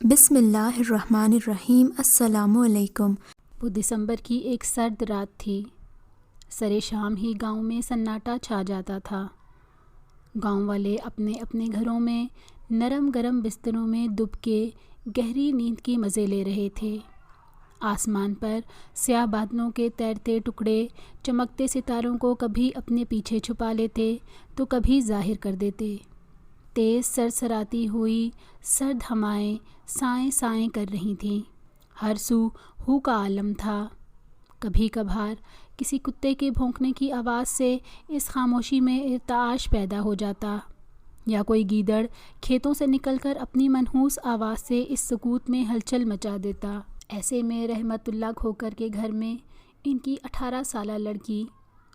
بسم اللہ الرحمن الرحیم۔ السلام علیکم۔ وہ دسمبر کی ایک سرد رات تھی۔ سرے شام ہی گاؤں میں سناٹا چھا جاتا تھا۔ گاؤں والے اپنے اپنے گھروں میں نرم گرم بستروں میں دب کے گہری نیند کی مزے لے رہے تھے۔ آسمان پر سیاہ بادلوں کے تیرتے ٹکڑے چمکتے ستاروں کو کبھی اپنے پیچھے چھپا لیتے تو کبھی ظاہر کر دیتے۔ تیز سرسراتی ہوئی سرد ہوائیں سائیں سائیں کر رہی تھیں۔ ہر سو ہو کا عالم تھا۔ کبھی کبھار کسی کتے کے بھونکنے کی آواز سے اس خاموشی میں ارتعاش پیدا ہو جاتا، یا کوئی گیدڑ کھیتوں سے نکل کر اپنی منحوس آواز سے اس سکوت میں ہلچل مچا دیتا۔ ایسے میں رحمت اللہ کھوکر کے گھر میں ان کی 18 سالہ لڑکی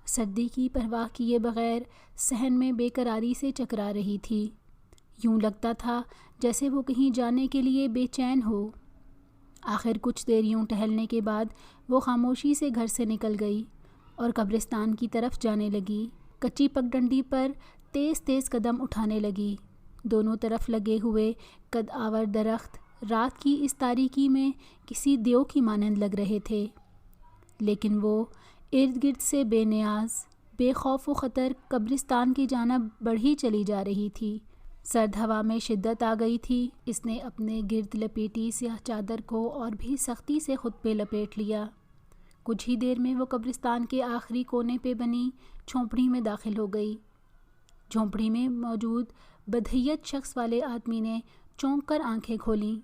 سردی کی پرواہ کیے بغیر صحن میں بے قراری سے چکرا رہی تھی۔ یوں لگتا تھا جیسے وہ کہیں جانے کے لیے بے چین ہو۔ آخر کچھ دیر یوں ٹہلنے کے بعد وہ خاموشی سے گھر سے نکل گئی اور قبرستان کی طرف جانے لگی۔ کچی پگڈنڈی پر تیز تیز قدم اٹھانے لگی۔ دونوں طرف لگے ہوئے قد آور درخت رات کی اس تاریکی میں کسی دیو کی مانند لگ رہے تھے، لیکن وہ ارد گرد سے بے نیاز، بے خوف و خطر قبرستان کی جانب بڑھی چلی جا رہی تھی۔ سرد ہوا میں شدت آ گئی تھی۔ اس نے اپنے گرد لپیٹی سیاہ چادر کو اور بھی سختی سے خود پہ لپیٹ لیا۔ کچھ ہی دیر میں وہ قبرستان کے آخری کونے پہ بنی جھونپڑی میں داخل ہو گئی۔ جھونپڑی میں موجود بدحیت شخص والے آدمی نے چونک کر آنکھیں کھولیں۔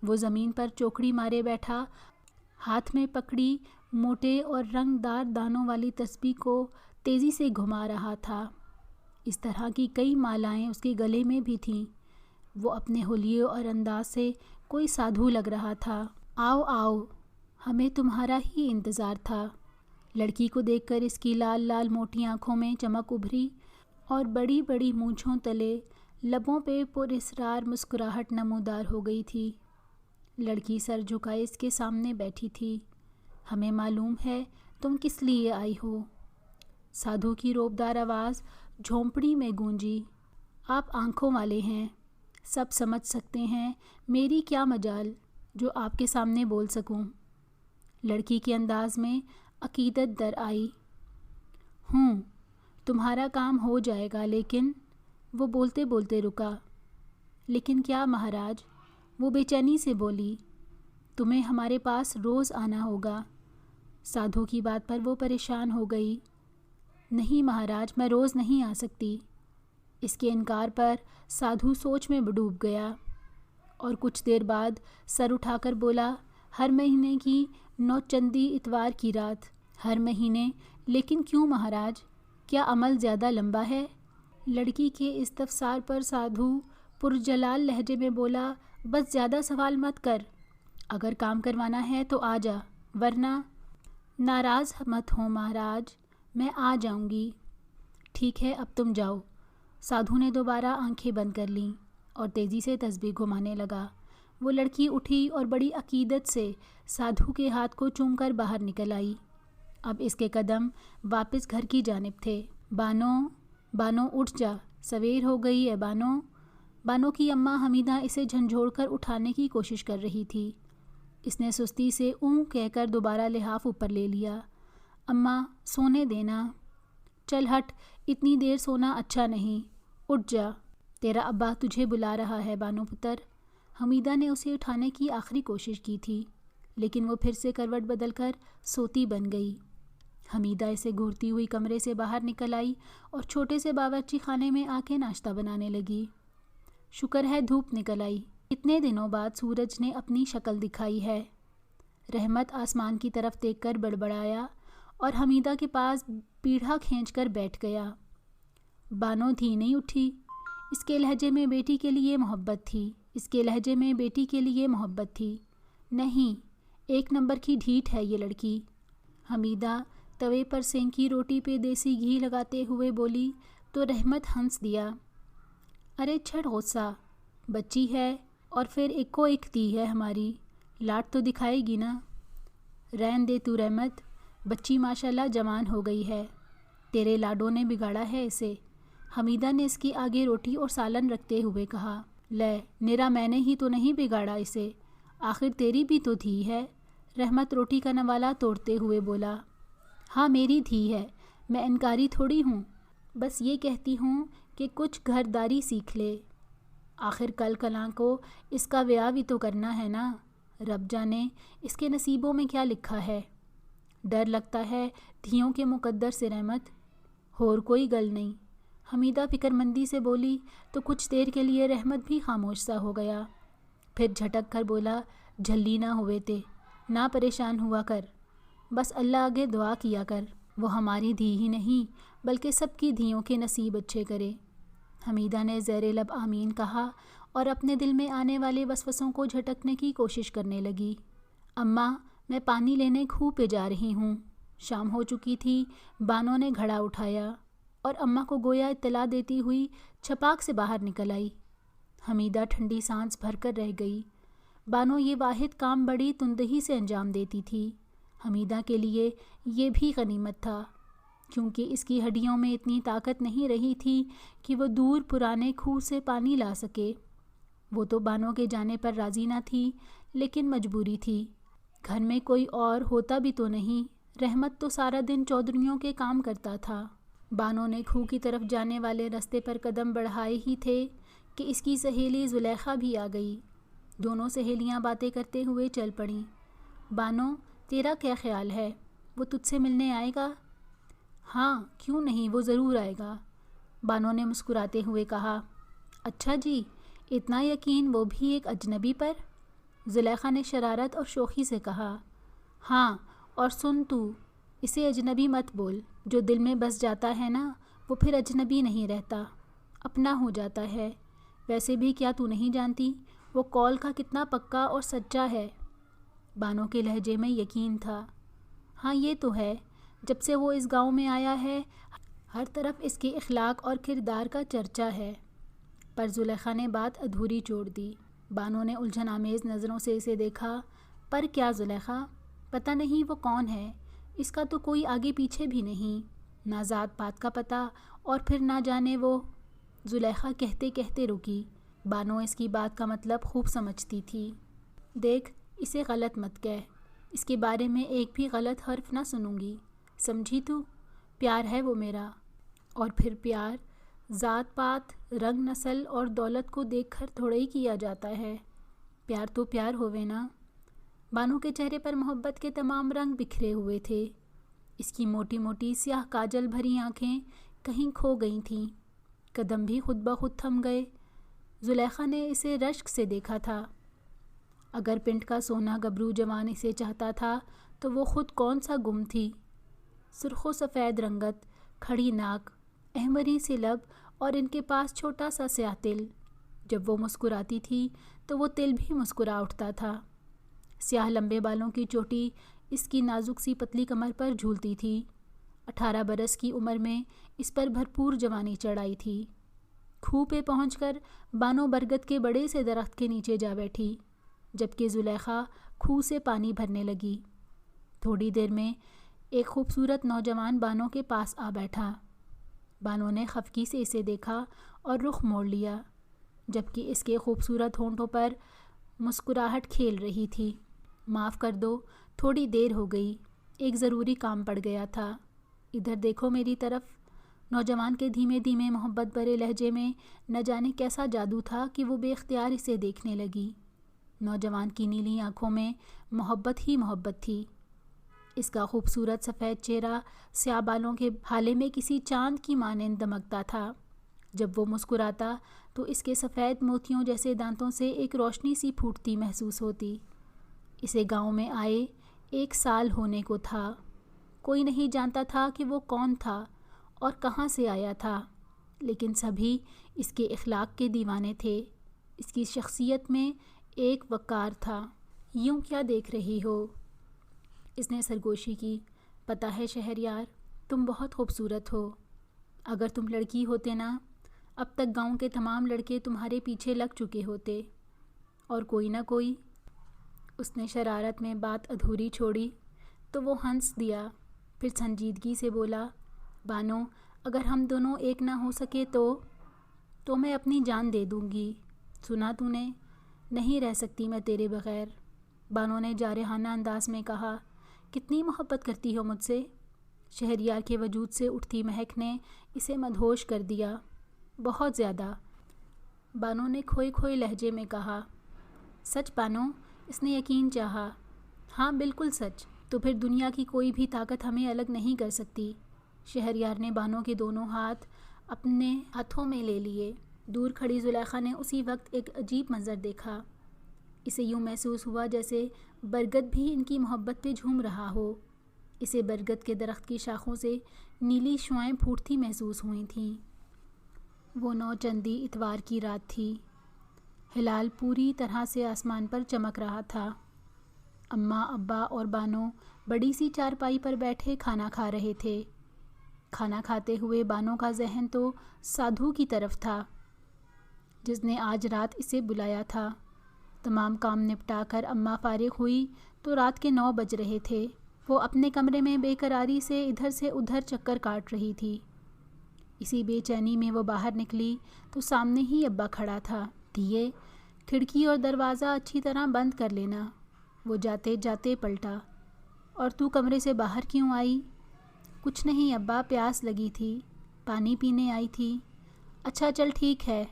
وہ زمین پر چوکڑی مارے بیٹھا، ہاتھ میں پکڑی موٹے اور رنگ دار دانوں والی تسبیح کو تیزی سے گھما رہا تھا۔ اس طرح کی کئی مالائیں اس کے گلے میں بھی تھیں۔ وہ اپنے حلیے اور انداز سے کوئی سادھو لگ رہا تھا۔ آؤ آؤ، ہمیں تمہارا ہی انتظار تھا۔ لڑکی کو دیکھ کر اس کی لال لال موٹی آنکھوں میں چمک ابھری اور بڑی بڑی مونچھوں تلے لبوں پہ پر اسرار مسکراہٹ نمودار ہو گئی تھی۔ لڑکی سر جھکائے اس کے سامنے بیٹھی تھی۔ ہمیں معلوم ہے تم کس لیے آئی ہو۔ سادھو کی روبدار آواز جھونپڑی میں گونجی۔ آپ آنکھوں والے ہیں، سب سمجھ سکتے ہیں، میری کیا مجال جو آپ کے سامنے بول سکوں۔ لڑکی کے انداز میں عقیدت در آئی۔ تمہارا کام ہو جائے گا، لیکن وہ بولتے بولتے رکا۔ لیکن کیا مہاراج؟ وہ بے چینی سے بولی۔ تمہیں ہمارے پاس روز آنا ہوگا۔ سادھو کی بات پر وہ پریشان ہو گئی۔ نہیں مہاراج، میں روز نہیں آ سکتی۔ اس کے انکار پر سادھو سوچ میں ڈوب گیا اور کچھ دیر بعد سر اٹھا کر بولا، ہر مہینے کی 9 چندی اتوار کی رات۔ ہر مہینے؟ لیکن کیوں مہاراج؟ کیا عمل زیادہ لمبا ہے؟ لڑکی کے استفسار پر سادھو پرجلال لہجے میں بولا، بس زیادہ سوال مت کر۔ اگر کام کروانا ہے تو آ جا، ورنہ ناراض مت ہو مہاراج، میں آ جاؤں گی۔ ٹھیک ہے، اب تم جاؤ۔ سادھو نے دوبارہ آنکھیں بند کر لیں اور تیزی سے تسبیح گھمانے لگا۔ وہ لڑکی اٹھی اور بڑی عقیدت سے سادھو کے ہاتھ کو چوم کر باہر نکل آئی۔ اب اس کے قدم واپس گھر کی جانب تھے۔ بانو، بانو اٹھ جا، سویر ہو گئی ہے بانو۔ بانو کی اماں حمیدہ اسے جھنجھوڑ کر اٹھانے کی کوشش کر رہی تھی۔ اس نے سستی سے اوں کہہ کر دوبارہ لحاف اوپر لے لیا۔ اماں، سونے دینا۔ چل ہٹ، اتنی دیر سونا اچھا نہیں، اٹھ جا، تیرا ابا تجھے بلا رہا ہے بانو پتر۔ حمیدہ نے اسے اٹھانے کی آخری کوشش کی تھی، لیکن وہ پھر سے کروٹ بدل کر سوتی بن گئی۔ حمیدہ اسے گھورتی ہوئی کمرے سے باہر نکل آئی اور چھوٹے سے باورچی خانے میں آ کے ناشتہ بنانے لگی۔ شکر ہے دھوپ نکل آئی، اتنے دنوں بعد سورج نے اپنی شکل دکھائی ہے۔ رحمت آسمان کی طرف دیکھ کر بڑبڑایا اور حمیدہ کے پاس پیڑھا کھینچ کر بیٹھ گیا۔ بانو دھی نہیں اٹھی۔ اس کے لہجے میں بیٹی کے لیے محبت تھی، اس کے لہجے میں بیٹی کے لیے محبت تھی۔ نہیں، 1 نمبر کی ڈھیٹ ہے یہ لڑکی۔ حمیدہ توے پر سینکی روٹی پہ دیسی گھی لگاتے ہوئے بولی تو رحمت ہنس دیا۔ ارے چھڑ غصہ، بچی ہے اور پھر ایک دی ہے ہماری، لاٹ تو دکھائے گی نا۔ رہن دے تو رحمت، بچی ماشاءاللہ جوان ہو گئی ہے، تیرے لاڈوں نے بگاڑا ہے اسے۔ حمیدہ نے اس کی آگے روٹی اور سالن رکھتے ہوئے کہا۔ لے نرا میں نے ہی تو نہیں بگاڑا اسے، آخر تیری بھی تو دھی ہے۔ رحمت روٹی کا نوالا توڑتے ہوئے بولا۔ ہاں میری دھی ہے، میں انکاری تھوڑی ہوں، بس یہ کہتی ہوں کہ کچھ گھرداری سیکھ لے، آخر کل کلاں کو اس کا بیاہ بھی تو کرنا ہے نا، رب جانے اس کے نصیبوں میں کیا لکھا ہے۔ ڈر لگتا ہے دھیوں کے مقدر سے رحمت، اور کوئی گل نہیں، حمیدہ فکر مندی سے بولی تو کچھ دیر کے لیے رحمت بھی خاموش سا ہو گیا، پھر جھٹک کر بولا، جھلی نہ ہوئے تے، نہ پریشان ہوا کر، بس اللہ آگے دعا کیا کر، وہ ہماری دھی ہی نہیں بلکہ سب کی دھیوں کے نصیب اچھے کرے۔ حمیدہ نے زیر لب آمین کہا اور اپنے دل میں آنے والے وسوسوں کو جھٹکنے کی کوشش کرنے لگی۔ اماں میں پانی لینے کھوہ پہ جا رہی ہوں۔ شام ہو چکی تھی، بانو نے گھڑا اٹھایا اور اماں کو گویا اطلاع دیتی ہوئی چھپاک سے باہر نکل آئی۔ حمیدہ ٹھنڈی سانس بھر کر رہ گئی۔ بانو یہ واحد کام بڑی تندہی سے انجام دیتی تھی۔ حمیدہ کے لیے یہ بھی غنیمت تھا، کیونکہ اس کی ہڈیوں میں اتنی طاقت نہیں رہی تھی کہ وہ دور پرانے کھوہ سے پانی لا سکے۔ وہ تو بانو کے جانے پر راضی نہ تھی، لیکن مجبوری تھی، گھر میں کوئی اور ہوتا بھی تو نہیں، رحمت تو سارا دن چودھریوں کے کام کرتا تھا۔ بانو نے کھوہ کی طرف جانے والے رستے پر قدم بڑھائے ہی تھے کہ اس کی سہیلی زلیخا بھی آ گئی۔ دونوں سہیلیاں باتیں کرتے ہوئے چل پڑیں۔ بانو تیرا کیا خیال ہے، وہ تجھ سے ملنے آئے گا؟ ہاں کیوں نہیں، وہ ضرور آئے گا، بانو نے مسکراتے ہوئے کہا۔ اچھا جی، اتنا یقین وہ بھی ایک اجنبی پر؟ زلیخا نے شرارت اور شوخی سے کہا۔ ہاں، اور سن تو، اسے اجنبی مت بول، جو دل میں بس جاتا ہے نا وہ پھر اجنبی نہیں رہتا، اپنا ہو جاتا ہے۔ ویسے بھی کیا تو نہیں جانتی وہ قول کا کتنا پکا اور سچا ہے؟ بانو کے لہجے میں یقین تھا۔ ہاں یہ تو ہے، جب سے وہ اس گاؤں میں آیا ہے ہر طرف اس کے اخلاق اور کردار کا چرچا ہے۔ پر زلیخا نے بات ادھوری چھوڑ دی۔ بانو نے الجھن آمیز نظروں سے اسے دیکھا۔ پر کیا زلیخا؟ پتہ نہیں وہ کون ہے، اس کا تو کوئی آگے پیچھے بھی نہیں، نہ ذات پات کا پتہ، اور پھر نہ جانے وہ۔ زلیخا کہتے کہتے رکی۔ بانو اس کی بات کا مطلب خوب سمجھتی تھی۔ دیکھ اسے غلط مت کہہ، اس کے بارے میں ایک بھی غلط حرف نہ سنوں گی، سمجھی تو؟ پیار ہے وہ میرا، اور پھر پیار ذات پات، رنگ نسل اور دولت کو دیکھ کر تھوڑا ہی کیا جاتا ہے، پیار تو پیار ہوئے نا۔ بانو کے چہرے پر محبت کے تمام رنگ بکھرے ہوئے تھے، اس کی موٹی موٹی سیاہ کاجل بھری آنکھیں کہیں کھو گئی تھیں، قدم بھی خود بخود تھم گئے۔ زلیخا نے اسے رشک سے دیکھا تھا۔ اگر پنڈ کا سونا گبرو جوان اسے چاہتا تھا تو وہ خود کون سا گم تھی؟ سرخ و سفید رنگت، کھڑی ناک، احمری سی لب اور ان کے پاس چھوٹا سا سیاہ تل، جب وہ مسکراتی تھی تو وہ تل بھی مسکرا اٹھتا تھا۔ سیاہ لمبے بالوں کی چوٹی اس کی نازک سی پتلی کمر پر جھولتی تھی۔ 18 برس کی عمر میں اس پر بھرپور جوانی چڑھائی تھی۔ کھوہ پہ پہنچ کر بانو برگد کے بڑے سے درخت کے نیچے جا بیٹھی، جبکہ زلیخا کھوہ سے پانی بھرنے لگی۔ تھوڑی دیر میں ایک خوبصورت نوجوان بانو کے پاس آ بیٹھا۔ بانو نے خفگی سے اسے دیکھا اور رخ موڑ لیا، جبکہ اس کے خوبصورت ہونٹوں پر مسکراہٹ کھیل رہی تھی۔ معاف کر دو، تھوڑی دیر ہو گئی، ایک ضروری کام پڑ گیا تھا، ادھر دیکھو میری طرف۔ نوجوان کے دھیمے دھیمے محبت بھرے لہجے میں نہ جانے کیسا جادو تھا کہ وہ بے اختیار اسے دیکھنے لگی۔ نوجوان کی نیلی آنکھوں میں محبت ہی محبت تھی۔ اس کا خوبصورت سفید چہرہ سیاہ بالوں کے ہالے میں کسی چاند کی مانند دمکتا تھا۔ جب وہ مسکراتا تو اس کے سفید موتیوں جیسے دانتوں سے ایک روشنی سی پھوٹتی محسوس ہوتی۔ اسے گاؤں میں آئے 1 سال ہونے کو تھا۔ کوئی نہیں جانتا تھا کہ وہ کون تھا اور کہاں سے آیا تھا، لیکن سبھی اس کے اخلاق کے دیوانے تھے۔ اس کی شخصیت میں ایک وقار تھا۔ یوں کیا دیکھ رہی ہو؟ اس نے سرگوشی کی۔ پتہ ہے شہریار، تم بہت خوبصورت ہو، اگر تم لڑکی ہوتے نا اب تک گاؤں کے تمام لڑکے تمہارے پیچھے لگ چکے ہوتے، اور کوئی نہ کوئی۔ اس نے شرارت میں بات ادھوری چھوڑی تو وہ ہنس دیا، پھر سنجیدگی سے بولا، بانو اگر ہم دونوں ایک نہ ہو سکے تو میں اپنی جان دے دوں گی۔ سنا تو نے؟ نہیں رہ سکتی میں تیرے بغیر، بانو نے جارحانہ انداز میں کہا۔ کتنی محبت کرتی ہو مجھ سے؟ شہریار کے وجود سے اٹھتی مہک نے اسے مدہوش کر دیا۔ بہت زیادہ، بانو نے کھوئے کھوئے لہجے میں کہا۔ سچ بانو؟ اس نے یقین چاہا۔ ہاں بالکل سچ۔ تو پھر دنیا کی کوئی بھی طاقت ہمیں الگ نہیں کر سکتی۔ شہریار نے بانو کے دونوں ہاتھ اپنے ہاتھوں میں لے لیے۔ دور کھڑی زلیخا نے اسی وقت ایک عجیب منظر دیکھا۔ اسے یوں محسوس ہوا جیسے برگد بھی ان کی محبت پہ جھوم رہا ہو۔ اسے برگد کے درخت کی شاخوں سے نیلی شعاعیں پھوٹتی محسوس ہوئی تھیں۔ وہ 9 چندی اتوار کی رات تھی۔ ہلال پوری طرح سے آسمان پر چمک رہا تھا۔ اماں، ابا اور بانو بڑی سی چارپائی پر بیٹھے کھانا کھا رہے تھے۔ کھانا کھاتے ہوئے بانو کا ذہن تو سادھو کی طرف تھا، جس نے آج رات اسے بلایا تھا۔ تمام کام نپٹا کر اماں فارغ ہوئی تو رات کے 9 بج رہے تھے۔ وہ اپنے کمرے میں بے قراری سے ادھر سے ادھر چکر کاٹ رہی تھی۔ اسی بے چینی میں وہ باہر نکلی تو سامنے ہی ابا کھڑا تھا۔ دیے، کھڑکی اور دروازہ اچھی طرح بند کر لینا۔ وہ جاتے جاتے پلٹا۔ اور تو کمرے سے باہر کیوں آئی؟ کچھ نہیں ابا، پیاس لگی تھی، پانی پینے آئی تھی۔ اچھا چل ٹھیک ہے،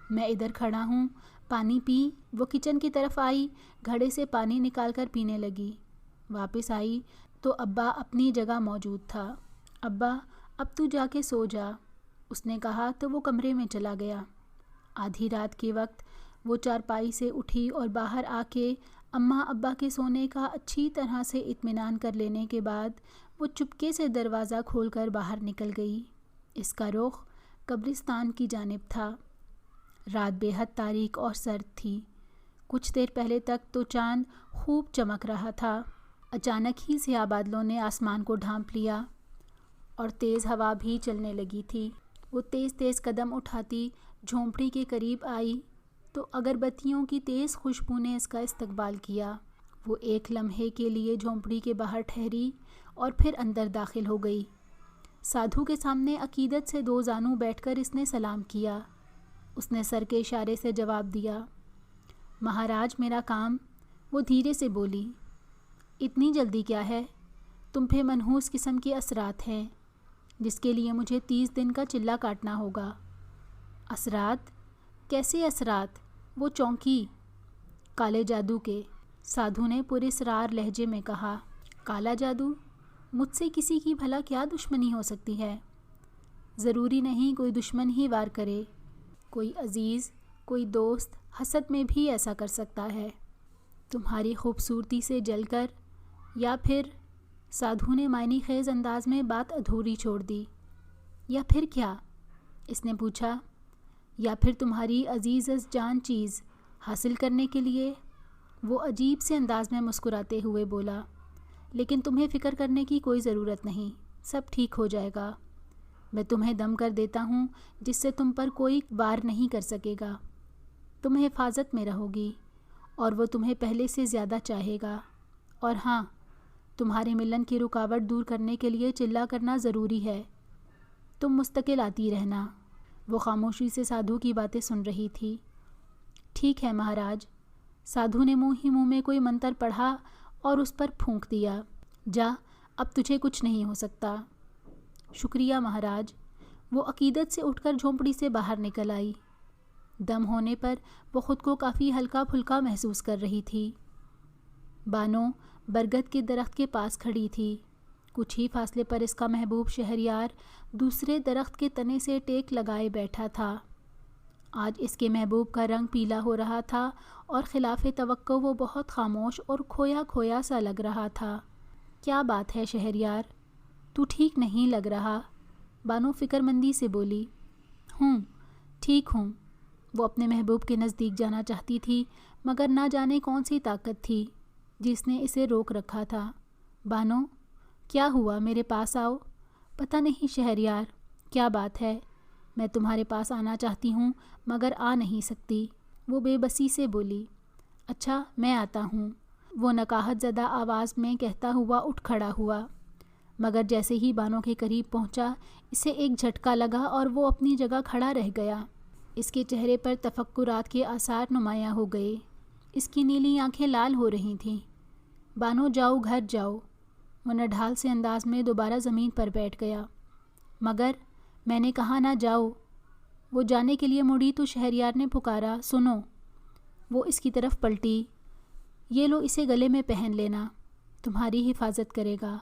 میں ادھر کھڑا ہوں، پانی پی۔ وہ کچن کی طرف آئی، گھڑے سے پانی نکال کر پینے لگی۔ واپس آئی تو ابا اپنی جگہ موجود تھا۔ ابا اب تو جا کے سو جا، اس نے کہا تو وہ کمرے میں چلا گیا۔ آدھی رات کے وقت وہ چارپائی سے اٹھی اور باہر آ کے اماں ابا کے سونے کا اچھی طرح سے اطمینان کر لینے کے بعد وہ چپکے سے دروازہ کھول کر باہر نکل گئی۔ اس کا رخ قبرستان کی جانب تھا۔ رات بے حد تاریک اور سرد تھی۔ کچھ دیر پہلے تک تو چاند خوب چمک رہا تھا۔ اچانک ہی سیاہ بادلوں نے آسمان کو ڈھانپ لیا اور تیز ہوا بھی چلنے لگی تھی۔ وہ تیز تیز قدم اٹھاتی جھونپڑی کے قریب آئی تو اگربتیوں کی تیز خوشبو نے اس کا استقبال کیا۔ وہ ایک لمحے کے لیے جھونپڑی کے باہر ٹھہری اور پھر اندر داخل ہو گئی۔ سادھو کے سامنے عقیدت سے 2 زانو بیٹھ کر اس نے سلام کیا۔ اس نے سر کے اشارے سے جواب دیا۔ مہاراج میرا کام، وہ دھیرے سے بولی۔ اتنی جلدی کیا ہے؟ تم پہ منحوس قسم کے اثرات ہیں جس کے لیے مجھے 30 دن کا چلہ کاٹنا ہوگا۔ اثرات؟ کیسے اثرات؟ وہ چونکی۔ کالے جادو کے، سادھو نے پراسرار لہجے میں کہا۔ کالا جادو؟ مجھ سے کسی کی بھلا کیا دشمنی ہو سکتی ہے؟ ضروری نہیں کوئی دشمن ہی وار کرے، کوئی عزیز، کوئی دوست حسد میں بھی ایسا کر سکتا ہے۔ تمہاری خوبصورتی سے جل کر، یا پھر، سادھو نے معنی خیز انداز میں بات ادھوری چھوڑ دی۔ یا پھر کیا؟ اس نے پوچھا۔ یا پھر تمہاری عزیز از جان چیز حاصل کرنے کے لیے؟ وہ عجیب سے انداز میں مسکراتے ہوئے بولا۔ لیکن تمہیں فکر کرنے کی کوئی ضرورت نہیں، سب ٹھیک ہو جائے گا۔ میں تمہیں دم کر دیتا ہوں جس سے تم پر کوئی وار نہیں کر سکے گا۔ تم حفاظت میں رہو گی اور وہ تمہیں پہلے سے زیادہ چاہے گا۔ اور ہاں، تمہارے ملن کی رکاوٹ دور کرنے کے لیے چلہ کرنا ضروری ہے۔ تم مستقل آتی رہنا۔ وہ خاموشی سے سادھو کی باتیں سن رہی تھی۔ ٹھیک ہے مہاراج۔ سادھو نے منہ ہی منہ میں کوئی منتر پڑھا اور اس پر پھونک دیا۔ جا، اب تجھے کچھ نہیں ہو سکتا۔ شکریہ مہاراج۔ وہ عقیدت سے اٹھ کر جھونپڑی سے باہر نکل آئی۔ دم ہونے پر وہ خود کو کافی ہلکا پھلکا محسوس کر رہی تھی۔ بانو برگد کے درخت کے پاس کھڑی تھی۔ کچھ ہی فاصلے پر اس کا محبوب شہریار دوسرے درخت کے تنے سے ٹیک لگائے بیٹھا تھا۔ آج اس کے محبوب کا رنگ پیلا ہو رہا تھا اور خلاف توقع وہ بہت خاموش اور کھویا کھویا سا لگ رہا تھا۔ کیا بات ہے شہریار؟ تو ٹھیک نہیں لگ رہا، بانو فکر مندی سے بولی۔ ٹھیک ہوں۔ وہ اپنے محبوب کے نزدیک جانا چاہتی تھی مگر نہ جانے کون سی طاقت تھی جس نے اسے روک رکھا تھا۔ بانو، کیا ہوا؟ میرے پاس آؤ۔ پتہ نہیں شہریار، کیا بات ہے؟ میں تمہارے پاس آنا چاہتی ہوں مگر آ نہیں سکتی، وہ بے بسی سے بولی۔ اچھا، میں آتا ہوں، وہ نکاہت زدہ آواز میں کہتا ہوا اٹھ کھڑا ہوا۔ مگر جیسے ہی بانو کے قریب پہنچا اسے ایک جھٹکا لگا اور وہ اپنی جگہ کھڑا رہ گیا۔ اس کے چہرے پر تفکرات کے آثار نمایاں ہو گئے۔ اس کی نیلی آنکھیں لال ہو رہی تھیں۔ بانو جاؤ، گھر جاؤ۔ وہ نڈھال سے انداز میں دوبارہ زمین پر بیٹھ گیا۔ مگر میں نے کہا نہ جاؤ۔ وہ جانے کے لیے مڑی تو شہریار نے پکارا، سنو۔ وہ اس کی طرف پلٹی۔ یہ لو، اسے گلے میں پہن لینا، تمہاری حفاظت کرے گا۔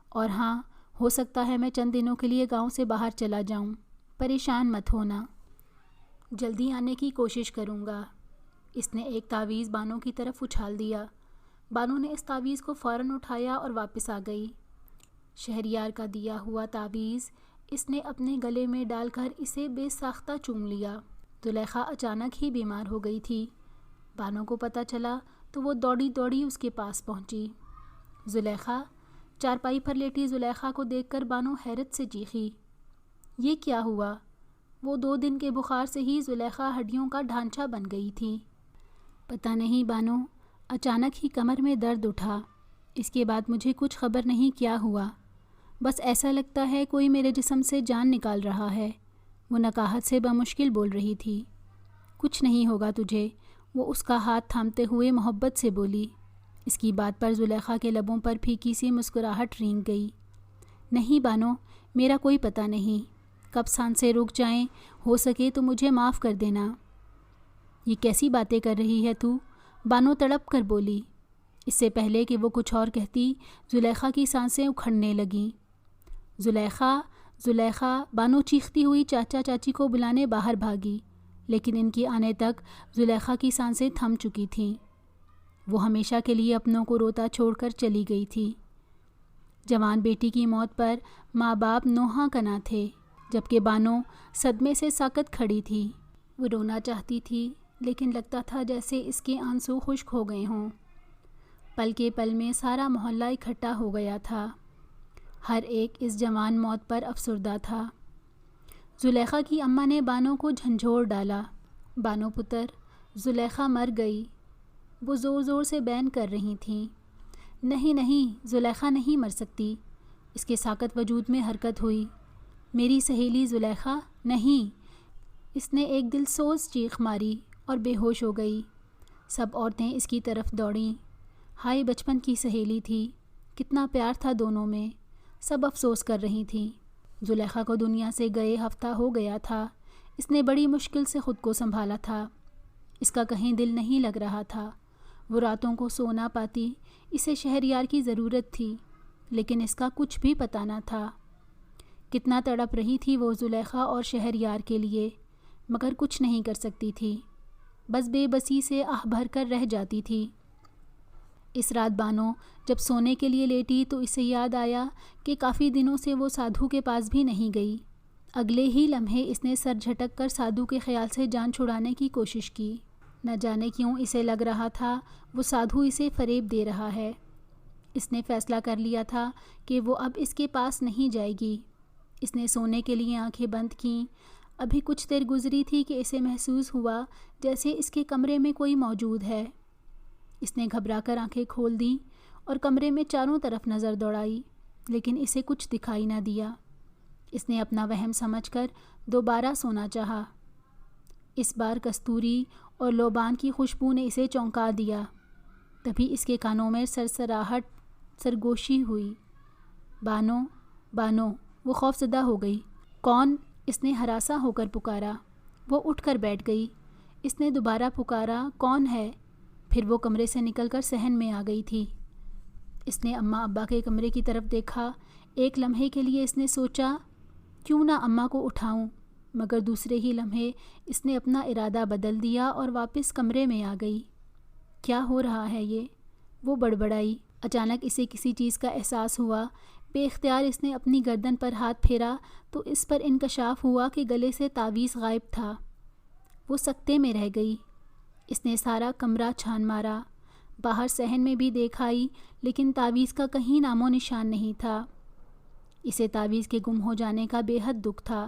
اور ہاں، ہو سکتا ہے میں چند دنوں کے لیے گاؤں سے باہر چلا جاؤں، پریشان مت ہونا، جلدی آنے کی کوشش کروں گا۔ اس نے ایک تعویذ بانو کی طرف اچھال دیا۔ بانو نے اس تعویذ کو فوراً اٹھایا اور واپس آ گئی۔ شہریار کا دیا ہوا تعویذ اس نے اپنے گلے میں ڈال کر اسے بے ساختہ چوم لیا۔ زلیخا اچانک ہی بیمار ہو گئی تھی۔ بانو کو پتہ چلا تو وہ دوڑی دوڑی اس کے پاس پہنچی۔ زلیخا، چارپائی پر لیٹی زلیخا کو دیکھ کر بانو حیرت سے چیخی۔ یہ کیا ہوا؟ وہ 2 دن کے بخار سے ہی زلیخا ہڈیوں کا ڈھانچہ بن گئی تھی۔ پتہ نہیں بانو، اچانک ہی کمر میں درد اٹھا۔ اس کے بعد مجھے کچھ خبر نہیں کیا ہوا، بس ایسا لگتا ہے کوئی میرے جسم سے جان نکال رہا ہے۔ وہ نکاہت سے بمشکل بول رہی تھی۔ کچھ نہیں ہوگا تجھے، وہ اس کا ہاتھ تھامتے ہوئے محبت سے بولی۔ اس کی بات پر زلیخا کے لبوں پر پھیکی سی مسکراہٹ رینگ گئی۔ نہیں بانو، میرا کوئی پتہ نہیں، کب سانسیں رک جائیں، ہو سکے تو مجھے معاف کر دینا۔ یہ کیسی باتیں کر رہی ہے تو؟ بانو تڑپ کر بولی۔ اس سے پہلے کہ وہ کچھ اور کہتی، زلیخا کی سانسیں اکھڑنے لگیں۔ زلیخا، زلیخا، بانو چیختی ہوئی چاچا چاچی کو بلانے باہر بھاگی، لیکن ان کے آنے تک زلیخا کی سانسیں تھم چکی تھیں۔ وہ ہمیشہ کے لیے اپنوں کو روتا چھوڑ کر چلی گئی تھی۔ جوان بیٹی کی موت پر ماں باپ نوحہ کنا تھے، جبکہ بانو صدمے سے ساکت کھڑی تھی۔ وہ رونا چاہتی تھی، لیکن لگتا تھا جیسے اس کے آنسو خشک ہو گئے ہوں۔ پل کے پل میں سارا محلہ اکٹھا ہو گیا تھا۔ ہر ایک اس جوان موت پر افسردہ تھا۔ زلیخا کی اماں نے بانو کو جھنجھوڑ ڈالا۔ بانو پتر، زلیخا مر گئی۔ وہ زور زور سے بین کر رہی تھیں۔ نہیں نہیں، زلیخا نہیں مر سکتی۔ اس کے ساکت وجود میں حرکت ہوئی۔ میری سہیلی زلیخا نہیں۔ اس نے ایک دل سوز چیخ ماری اور بے ہوش ہو گئی۔ سب عورتیں اس کی طرف دوڑیں۔ ہائے، بچپن کی سہیلی تھی، کتنا پیار تھا دونوں میں۔ سب افسوس کر رہی تھیں۔ زلیخا کو دنیا سے گئے ہفتہ ہو گیا تھا۔ اس نے بڑی مشکل سے خود کو سنبھالا تھا۔ اس کا کہیں دل نہیں لگ رہا تھا۔ وہ راتوں کو سو نہ پاتی۔ اسے شہریار کی ضرورت تھی، لیکن اس کا کچھ بھی پتہ نہ تھا۔ کتنا تڑپ رہی تھی وہ زلیخا اور شہریار کے لیے، مگر کچھ نہیں کر سکتی تھی۔ بس بے بسی سے آہ بھر کر رہ جاتی تھی۔ اس رات بانو جب سونے کے لیے لیٹی تو اسے یاد آیا کہ کافی دنوں سے وہ سادھو کے پاس بھی نہیں گئی۔ اگلے ہی لمحے اس نے سر جھٹک کر سادھو کے خیال سے جان چھڑانے کی کوشش کی۔ نہ جانے کیوں اسے لگ رہا تھا وہ سادھو اسے فریب دے رہا ہے۔ اس نے فیصلہ کر لیا تھا کہ وہ اب اس کے پاس نہیں جائے گی۔ اس نے سونے کے لیے آنکھیں بند کیں۔ ابھی کچھ دیر گزری تھی کہ اسے محسوس ہوا جیسے اس کے کمرے میں کوئی موجود ہے۔ اس نے گھبرا کر آنکھیں کھول دیں اور کمرے میں چاروں طرف نظر دوڑائی، لیکن اسے کچھ دکھائی نہ دیا۔ اس نے اپنا وہم سمجھ کر دوبارہ سونا چاہا۔ اس بار کستوری اور لوبان کی خوشبو نے اسے چونکا دیا۔ تبھی اس کے کانوں میں سرسراہٹ، سرگوشی ہوئی۔ بانو، بانو! وہ خوف زدہ ہو گئی۔ کون؟ اس نے ہراساں ہو کر پکارا۔ وہ اٹھ کر بیٹھ گئی۔ اس نے دوبارہ پکارا، کون ہے؟ پھر وہ کمرے سے نکل کر صحن میں آ گئی تھی۔ اس نے اماں ابا کے کمرے کی طرف دیکھا۔ ایک لمحے کے لیے اس نے سوچا کیوں نہ اماں کو اٹھاؤں، مگر دوسرے ہی لمحے اس نے اپنا ارادہ بدل دیا اور واپس کمرے میں آ گئی۔ کیا ہو رہا ہے یہ؟ وہ بڑبڑائی۔ اچانک اسے کسی چیز کا احساس ہوا۔ بے اختیار اس نے اپنی گردن پر ہاتھ پھیرا تو اس پر انکشاف ہوا کہ گلے سے تعویذ غائب تھا۔ وہ سکتے میں رہ گئی۔ اس نے سارا کمرہ چھان مارا، باہر صحن میں بھی دیکھ آئی، لیکن تعویذ کا کہیں نام و نشان نہیں تھا۔ اسے تعویذ کے گم ہو جانے کا بے حد دکھ تھا،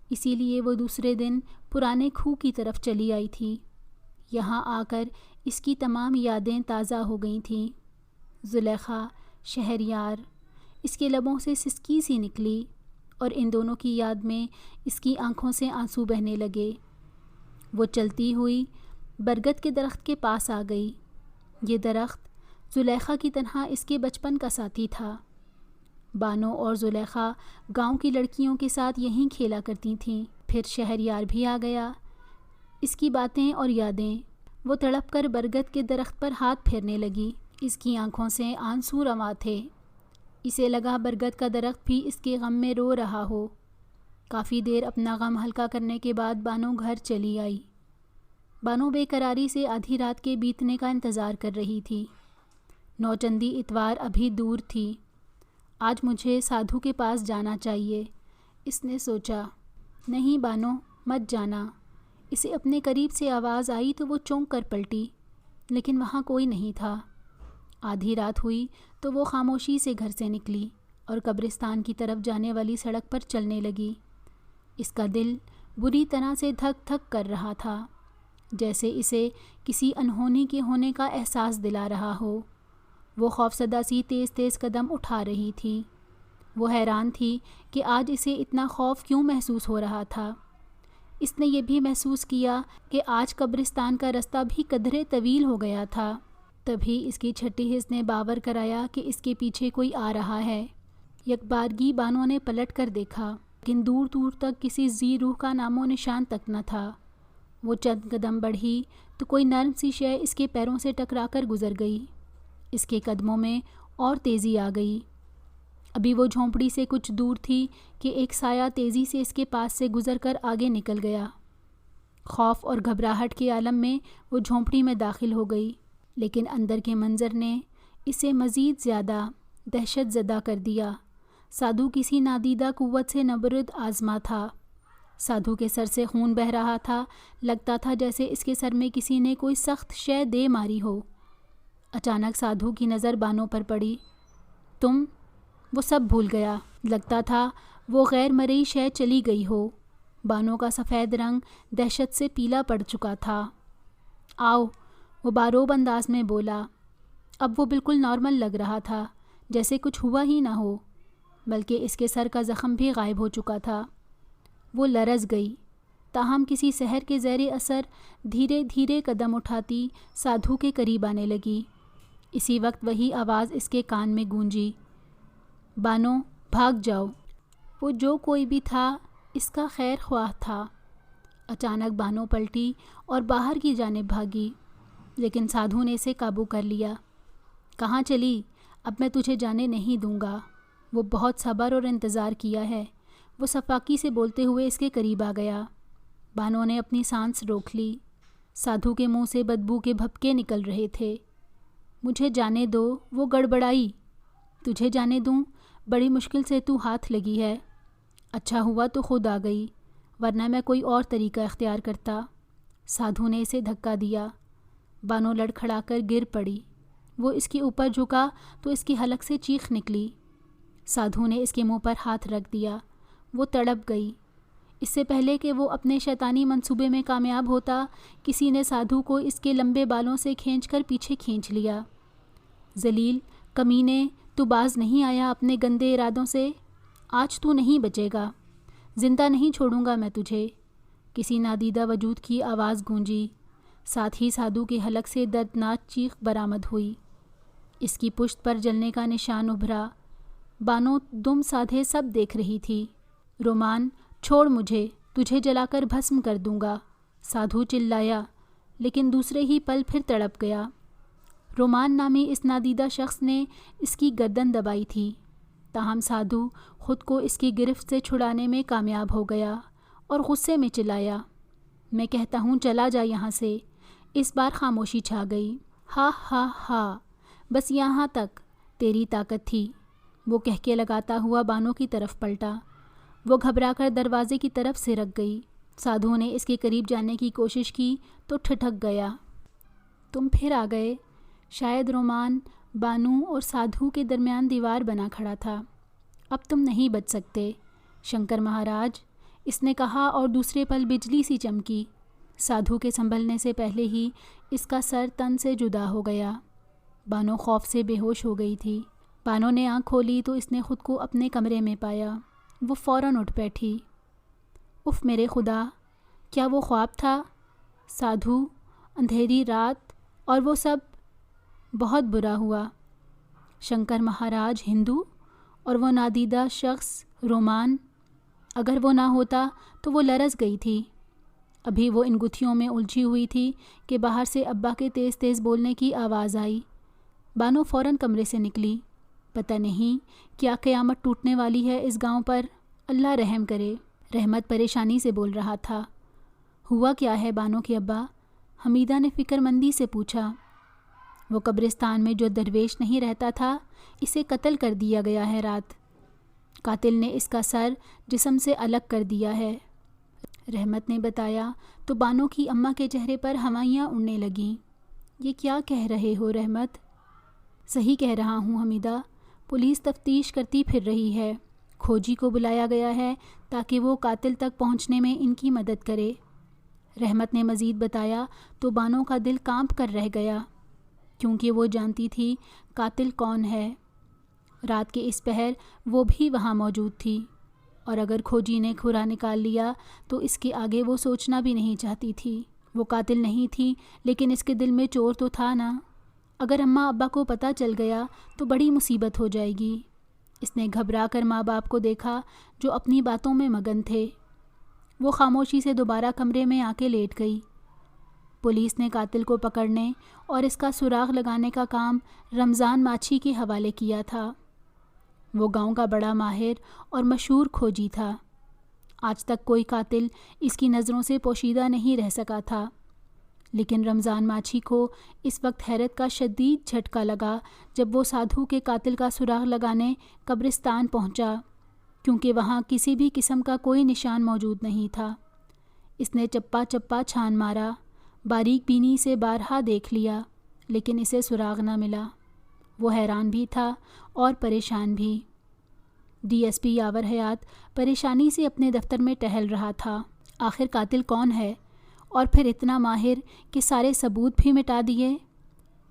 اسی لیے وہ دوسرے دن پرانے کھو کی طرف چلی آئی تھی۔ یہاں آ کر اس کی تمام یادیں تازہ ہو گئی تھیں۔ زلیخا، شہریار۔ اس کے لبوں سے سسکی سی نکلی اور ان دونوں کی یاد میں اس کی آنکھوں سے آنسو بہنے لگے۔ وہ چلتی ہوئی برگد کے درخت کے پاس آ گئی۔ یہ درخت زلیخا کی طرح اس کے بچپن کا ساتھی تھا۔ بانو اور زلیخا گاؤں کی لڑکیوں کے ساتھ یہیں کھیلا کرتی تھیں۔ پھر شہریار بھی آ گیا۔ اس کی باتیں اور یادیں، وہ تڑپ کر برگد کے درخت پر ہاتھ پھیرنے لگی۔ اس کی آنکھوں سے آنسو رواں تھے۔ اسے لگا برگد کا درخت بھی اس کے غم میں رو رہا ہو۔ کافی دیر اپنا غم ہلکا کرنے کے بعد بانو گھر چلی آئی۔ بانو بے قراری سے آدھی رات کے بیتنے کا انتظار کر رہی تھی۔ نوچندی اتوار ابھی دور تھی۔ آج مجھے سادھو کے پاس جانا چاہیے، اس نے سوچا۔ نہیں بانو، مت جانا۔ اسے اپنے قریب سے آواز آئی تو وہ چونک کر پلٹی، لیکن وہاں کوئی نہیں تھا۔ آدھی رات ہوئی تو وہ خاموشی سے گھر سے نکلی اور قبرستان کی طرف جانے والی سڑک پر چلنے لگی۔ اس کا دل بری طرح سے دھک دھک کر رہا تھا، جیسے اسے کسی انہونی کے ہونے کا احساس دلا رہا ہو۔ وہ خوفزدہ سی تیز تیز قدم اٹھا رہی تھی۔ وہ حیران تھی کہ آج اسے اتنا خوف کیوں محسوس ہو رہا تھا۔ اس نے یہ بھی محسوس کیا کہ آج قبرستان کا رستہ بھی قدرے طویل ہو گیا تھا۔ تبھی اس کی چھٹی حس نے باور کرایا کہ اس کے پیچھے کوئی آ رہا ہے۔ یکبارگی بانو نے پلٹ کر دیکھا، لیکن دور دور تک کسی ذی روح کا نام و نشان تک نہ تھا۔ وہ چند قدم بڑھی تو کوئی نرم سی شے اس کے پیروں سے ٹکرا کر گزر گئی۔ اس کے قدموں میں اور تیزی آ گئی۔ ابھی وہ جھونپڑی سے کچھ دور تھی کہ ایک سایہ تیزی سے اس کے پاس سے گزر کر آگے نکل گیا۔ خوف اور گھبراہٹ کے عالم میں وہ جھونپڑی میں داخل ہو گئی، لیکن اندر کے منظر نے اسے مزید زیادہ دہشت زدہ کر دیا۔ سادھو کسی نادیدہ قوت سے نبرد آزما تھا۔ سادھو کے سر سے خون بہہ رہا تھا، لگتا تھا جیسے اس کے سر میں کسی نے کوئی سخت شے دے ماری ہو۔ اچانک سادھو کی نظر بانو پر پڑی۔ تم؟ وہ سب بھول گیا۔ لگتا تھا وہ غیر مرئی شے چلی گئی ہو۔ بانو کا سفید رنگ دہشت سے پیلا پڑ چکا تھا۔ آؤ، وہ باروب انداز میں بولا۔ اب وہ بالکل نارمل لگ رہا تھا، جیسے کچھ ہوا ہی نہ ہو، بلکہ اس کے سر کا زخم بھی غائب ہو چکا تھا۔ وہ لرز گئی، تاہم کسی سحر کے زیر اثر دھیرے دھیرے قدم اٹھاتی سادھو کے قریب آنے لگی۔ اسی وقت وہی آواز اس کے کان میں گونجی، بانو بھاگ جاؤ۔ وہ جو کوئی بھی تھا اس کا خیر خواہ تھا۔ اچانک بانو پلٹی اور باہر کی جانب بھاگی، لیکن سادھو نے اسے قابو کر لیا۔ کہاں چلی؟ اب میں تجھے جانے نہیں دوں گا۔ وہ بہت صبر اور انتظار کیا ہے۔ وہ صفاقی سے بولتے ہوئے اس کے قریب آ گیا۔ بانو نے اپنی سانس روک لی۔ سادھو کے منہ سے بدبو کے بھپکے نکل رہے تھے۔ مجھے جانے دو، وہ گڑبڑائی۔ تجھے جانے دوں؟ بڑی مشکل سے تو ہاتھ لگی ہے۔ اچھا ہوا تو خود آ گئی، ورنہ میں کوئی اور طریقہ اختیار کرتا۔ سادھو نے اسے دھکا دیا۔ بانو لڑکھڑا کر گر پڑی۔ وہ اس کے اوپر جھکا تو اس کی حلق سے چیخ نکلی۔ سادھو نے اس کے منہ پر ہاتھ رکھ دیا۔ وہ تڑپ گئی۔ اس سے پہلے کہ وہ اپنے شیطانی منصوبے میں کامیاب ہوتا، کسی نے سادھو کو اس کے لمبے بالوں سے کھینچ کر پیچھے کھینچ لیا۔ ذلیل کمینے، تو باز نہیں آیا اپنے گندے ارادوں سے؟ آج تو نہیں بچے گا، زندہ نہیں چھوڑوں گا میں تجھے۔ کسی نادیدہ وجود کی آواز گونجی، ساتھ ہی سادھو کے حلق سے دردناک چیخ برآمد ہوئی۔ اس کی پشت پر جلنے کا نشان ابھرا۔ بانو دم سادھے سب دیکھ رہی تھی۔ رومان، چھوڑ مجھے، تجھے جلا کر بھسم کر دوں گا، سادھو چلایا، لیکن دوسرے ہی پل پھر تڑپ گیا۔ رومان نامی اس نادیدہ شخص نے اس کی گردن دبائی تھی، تاہم سادھو خود کو اس کی گرفت سے چھڑانے میں کامیاب ہو گیا اور غصے میں چلایا، میں کہتا ہوں چلا جا یہاں سے۔ اس بار خاموشی چھا گئی۔ ہا ہا ہا، بس یہاں تک تیری طاقت تھی، وہ کہہ کے لگاتا ہوا بانو کی طرف پلٹا۔ وہ گھبرا کر دروازے کی طرف سرک گئی۔ سادھو نے اس کے قریب جانے کی کوشش کی تو ٹھٹک گیا۔ تم پھر آ گئے۔ شاید رومان، بانو اور سادھو کے درمیان دیوار بنا کھڑا تھا۔ اب تم نہیں بچ سکتے، شنکر مہاراج، اس نے کہا، اور دوسرے پل بجلی سی چمکی۔ سادھو کے سنبھلنے سے پہلے ہی اس کا سر تن سے جدا ہو گیا۔ بانو خوف سے بے ہوش ہو گئی تھی۔ بانو نے آنکھ کھولی تو اس نے خود کو اپنے کمرے میں پایا۔ وہ فوراً اٹھ بیٹھی۔ اف میرے خدا، کیا وہ خواب تھا؟ سادھو، اندھیری رات اور وہ سب بہت برا ہوا۔ شنکر مہاراج ہندو اور وہ نادیدہ شخص رومان، اگر وہ نہ ہوتا تو وہ لرز گئی تھی۔ ابھی وہ ان گتھیوں میں الجھی ہوئی تھی کہ باہر سے ابا کے تیز تیز بولنے کی آواز آئی۔ بانو فوراً کمرے سے نکلی۔ پتہ نہیں کیا قیامت ٹوٹنے والی ہے اس گاؤں پر، اللہ رحم کرے۔ رحمت پریشانی سے بول رہا تھا۔ ہوا کیا ہے بانو کے ابا؟ حمیدہ نے فکر مندی سے پوچھا۔ وہ قبرستان میں جو درویش نہیں رہتا تھا، اسے قتل کر دیا گیا ہے رات۔ قاتل نے اس کا سر جسم سے الگ کر دیا ہے، رحمت نے بتایا تو بانو کی اماں کے چہرے پر ہوائیاں اڑنے لگیں۔ یہ کیا کہہ رہے ہو رحمت؟ صحیح کہہ رہا ہوں حمیدہ، پولیس تفتیش کرتی پھر رہی ہے۔ کھوجی کو بلایا گیا ہے تاکہ وہ قاتل تک پہنچنے میں ان کی مدد کرے۔ رحمت نے مزید بتایا تو بانو کا دل کانپ کر رہ گیا، کیونکہ وہ جانتی تھی قاتل کون ہے۔ رات کے اس پہر وہ بھی وہاں موجود تھی، اور اگر کھوجی نے کھرا نکال لیا تو اس کے آگے وہ سوچنا بھی نہیں چاہتی تھی۔ وہ قاتل نہیں تھی، لیکن اس کے دل میں چور تو تھا نا۔ اگر اماں ابا کو پتہ چل گیا تو بڑی مصیبت ہو جائے گی۔ اس نے گھبرا کر ماں باپ کو دیکھا جو اپنی باتوں میں مگن تھے۔ وہ خاموشی سے دوبارہ کمرے میں آ کے لیٹ گئی۔ پولیس نے قاتل کو پکڑنے اور اس کا سراغ لگانے کا کام رمضان ماچھی کے حوالے کیا تھا۔ وہ گاؤں کا بڑا ماہر اور مشہور کھوجی تھا۔ آج تک کوئی قاتل اس کی نظروں سے پوشیدہ نہیں رہ سکا تھا، لیکن رمضان ماچھی کو اس وقت حیرت کا شدید جھٹکا لگا جب وہ سادھو کے قاتل کا سراغ لگانے قبرستان پہنچا، کیونکہ وہاں کسی بھی قسم کا کوئی نشان موجود نہیں تھا۔ اس نے چپا چپا چھان مارا، باریک بینی سے بارہا دیکھ لیا، لیکن اسے سراغ نہ ملا۔ وہ حیران بھی تھا اور پریشان بھی۔ ڈی ایس پی یاور حیات پریشانی سے اپنے دفتر میں ٹہل رہا تھا۔ آخر قاتل کون ہے؟ اور پھر اتنا ماہر کہ سارے ثبوت بھی مٹا دیے۔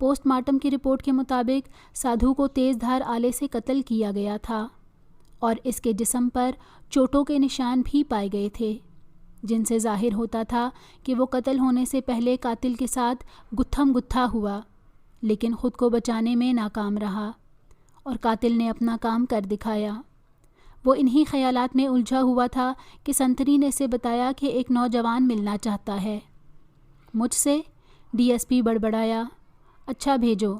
پوسٹ مارٹم کی رپورٹ کے مطابق سادھو کو تیز دھار آلے سے قتل کیا گیا تھا، اور اس کے جسم پر چوٹوں کے نشان بھی پائے گئے تھے، جن سے ظاہر ہوتا تھا کہ وہ قتل ہونے سے پہلے قاتل کے ساتھ گتھم گتھا ہوا، لیکن خود کو بچانے میں ناکام رہا، اور قاتل نے اپنا کام کر دکھایا۔ وہ انہی خیالات میں الجھا ہوا تھا کہ سنتری نے اسے بتایا کہ ایک نوجوان ملنا چاہتا ہے۔ مجھ سے؟ ڈی ایس پی بڑبڑایا۔ اچھا بھیجو۔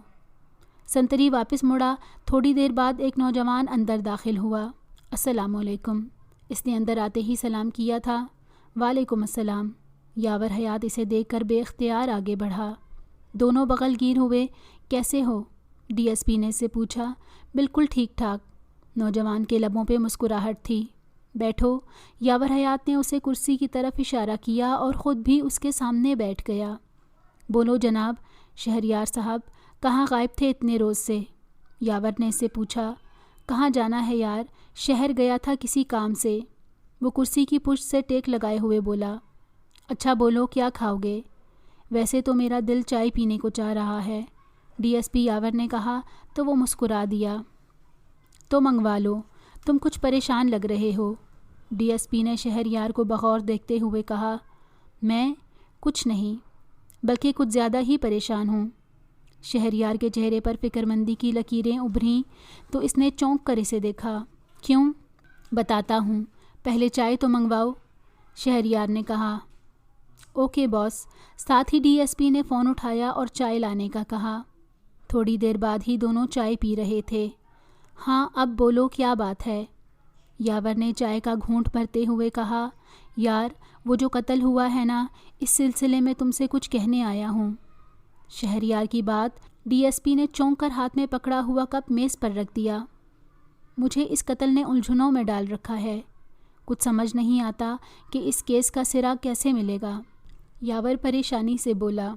سنتری واپس مڑا۔ تھوڑی دیر بعد ایک نوجوان اندر داخل ہوا۔ السلام علیکم۔ اس نے اندر آتے ہی سلام کیا تھا۔ وعلیکم السلام۔ یاور حیات اسے دیکھ کر بے اختیار آگے بڑھا۔ دونوں بغل گیر ہوئے۔ کیسے ہو؟ ڈی ایس پی نے اس سے پوچھا۔ بالکل ٹھیک ٹھاک۔ نوجوان کے لبوں پہ مسکراہٹ تھی۔ بیٹھو۔ یاور حیات نے اسے کرسی کی طرف اشارہ کیا اور خود بھی اس کے سامنے بیٹھ گیا۔ بولو جناب۔ شہریار صاحب کہاں غائب تھے اتنے روز سے؟ یاور نے اس سے پوچھا۔ کہاں جانا ہے یار، شہر گیا تھا کسی کام سے۔ وہ کرسی کی پشت سے ٹیک لگائے ہوئے بولا۔ اچھا بولو کیا کھاؤ گے؟ ویسے تو میرا دل چائے پینے کو چاہ رہا ہے، ڈی ایس پی یاور نے کہا تو وہ مسکرا دیا۔ تو منگوا لو، تم کچھ پریشان لگ رہے ہو، ڈی ایس پی نے شہریار کو بغور دیکھتے ہوئے کہا۔ میں؟ کچھ نہیں، بلکہ کچھ زیادہ ہی پریشان ہوں۔ شہریار کے چہرے پر فکر مندی کی لکیریں ابھریں تو اس نے چونک کر اسے دیکھا۔ کیوں؟ بتاتا ہوں، پہلے چائے تو منگواؤ، شہریار نے کہا۔ اوکے باس۔ ساتھ ہی ڈی ایس پی نے فون اٹھایا اور چائے لانے کا کہا۔ تھوڑی دیر بعد ہی دونوں چائے پی رہے تھے۔ ہاں اب بولو کیا بات ہے؟ یاور نے چائے کا گھونٹ بھرتے ہوئے کہا۔ یار وہ جو قتل ہوا ہے نا، اس سلسلے میں تم سے کچھ کہنے آیا ہوں۔ شہریار کی بات ڈی ایس پی نے چونک کر ہاتھ میں پکڑا ہوا کپ میز پر رکھ دیا۔ مجھے اس قتل نے الجھنوں میں ڈال رکھا ہے، کچھ سمجھ نہیں آتا کہ اس کیس کا سراغ کیسے ملے گا۔ یاور پریشانی سے بولا۔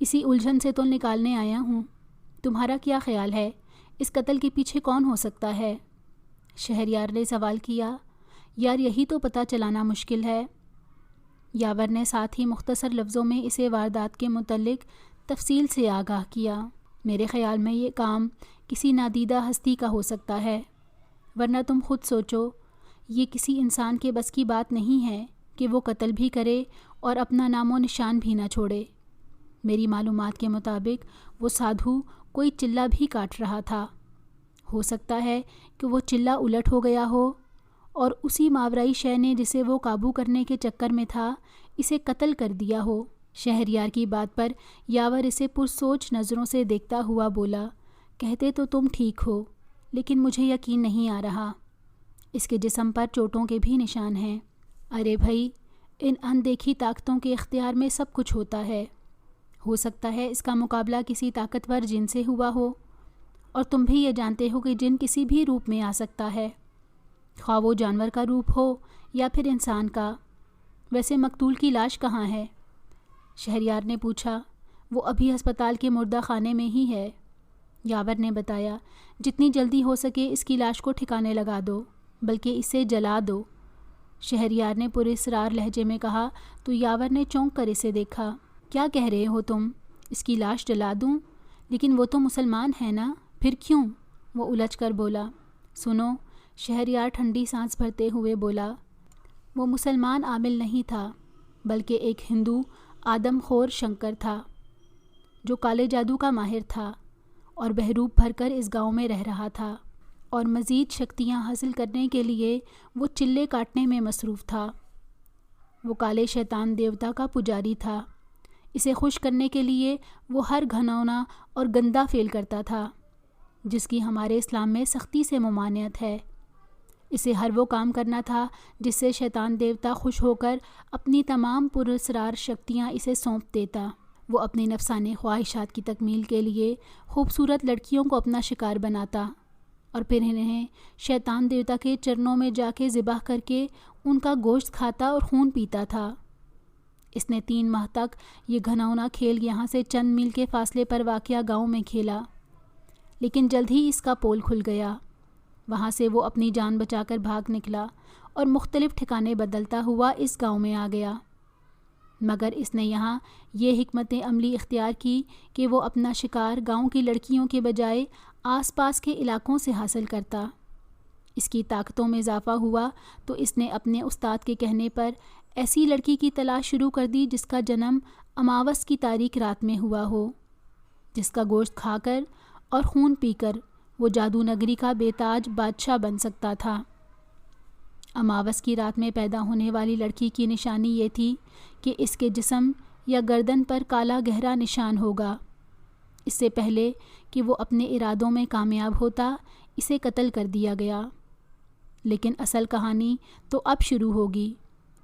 اسی الجھن سے تو نکالنے آیا ہوں۔ تمہارا کیا خیال ہے اس قتل کے پیچھے کون ہو سکتا ہے؟ شہریار نے سوال کیا۔ یار یہی تو پتہ چلانا مشکل ہے۔ یاور نے ساتھ ہی مختصر لفظوں میں اسے واردات کے متعلق تفصیل سے آگاہ کیا۔ میرے خیال میں یہ کام کسی نادیدہ ہستی کا ہو سکتا ہے، ورنہ تم خود سوچو، یہ کسی انسان کے بس کی بات نہیں ہے کہ وہ قتل بھی کرے اور اپنا نام و نشان بھی نہ چھوڑے۔ میری معلومات کے مطابق وہ سادھو کوئی چلہ بھی کاٹ رہا تھا۔ ہو سکتا ہے کہ وہ چلہ الٹ ہو گیا ہو اور اسی ماورائی شے نے جسے وہ قابو کرنے کے چکر میں تھا اسے قتل کر دیا ہو۔ شہریار کی بات پر یاور اسے پرسوچ نظروں سے دیکھتا ہوا بولا، کہتے تو تم ٹھیک ہو، لیکن مجھے یقین نہیں آ رہا۔ اس کے جسم پر چوٹوں کے بھی نشان ہیں۔ ارے بھائی، ان اندیکھی طاقتوں کے اختیار میں سب کچھ ہوتا ہے۔ ہو سکتا ہے اس کا مقابلہ کسی طاقتور جن سے ہوا ہو، اور تم بھی یہ جانتے ہو کہ جن کسی بھی روپ میں آ سکتا ہے، خواہ وہ جانور کا روپ ہو یا پھر انسان کا۔ ویسے مقتول کی لاش کہاں ہے؟ شہریار نے پوچھا۔ وہ ابھی ہسپتال کے مردہ خانے میں ہی ہے، یاور نے بتایا۔ جتنی جلدی ہو سکے اس کی لاش کو ٹھکانے لگا دو، بلکہ اسے جلا دو، شہریار نے پراسرار لہجے میں کہا تو یاور نے چونک کر اسے دیکھا۔ کیا کہہ رہے ہو تم؟ اس کی لاش جلا دوں؟ لیکن وہ تو مسلمان ہے نا، پھر کیوں؟ وہ الجھ کر بولا۔ سنو، شہریار ٹھنڈی سانس بھرتے ہوئے بولا، وہ مسلمان عامل نہیں تھا، بلکہ ایک ہندو آدم خور شنکر تھا، جو کالے جادو کا ماہر تھا اور بحروب بھر کر اس گاؤں میں رہ رہا تھا، اور مزید شکتیاں حاصل کرنے کے لیے وہ چلے کاٹنے میں مصروف تھا۔ وہ کالے شیطان دیوتا کا پجاری تھا۔ اسے خوش کرنے کے لیے وہ ہر گھنونا اور گندا فعل کرتا تھا جس کی ہمارے اسلام میں سختی سے ممانعت ہے۔ اسے ہر وہ کام کرنا تھا جس سے شیطان دیوتا خوش ہو کر اپنی تمام پراسرار شکتیاں اسے سونپ دیتا۔ وہ اپنی نفسانی خواہشات کی تکمیل کے لیے خوبصورت لڑکیوں کو اپنا شکار بناتا اور پھر انہیں شیطان دیوتا کے چرنوں میں جا کے ذبح کر کے ان کا گوشت کھاتا اور خون پیتا تھا۔ اس نے 3 ماہ تک یہ گھناؤنا کھیل یہاں سے چند میل کے فاصلے پر واقع گاؤں میں کھیلا، لیکن جلد ہی اس کا پول کھل گیا۔ وہاں سے وہ اپنی جان بچا کر بھاگ نکلا اور مختلف ٹھکانے بدلتا ہوا اس گاؤں میں آ گیا، مگر اس نے یہاں یہ حکمت عملی اختیار کی کہ وہ اپنا شکار گاؤں کی لڑکیوں کے بجائے آس پاس کے علاقوں سے حاصل کرتا۔ اس کی طاقتوں میں اضافہ ہوا تو اس نے اپنے استاد کے کہنے پر ایسی لڑکی کی تلاش شروع کر دی جس کا جنم اماوس کی تاریک رات میں ہوا ہو، جس کا گوشت کھا کر اور خون پی کر وہ جادو نگری کا بے تاج بادشاہ بن سکتا تھا۔ اماوس کی رات میں پیدا ہونے والی لڑکی کی نشانی یہ تھی کہ اس کے جسم یا گردن پر کالا گہرا نشان ہوگا۔ اس سے پہلے کہ وہ اپنے ارادوں میں کامیاب ہوتا اسے قتل کر دیا گیا۔ لیکن اصل کہانی تو اب شروع ہوگی۔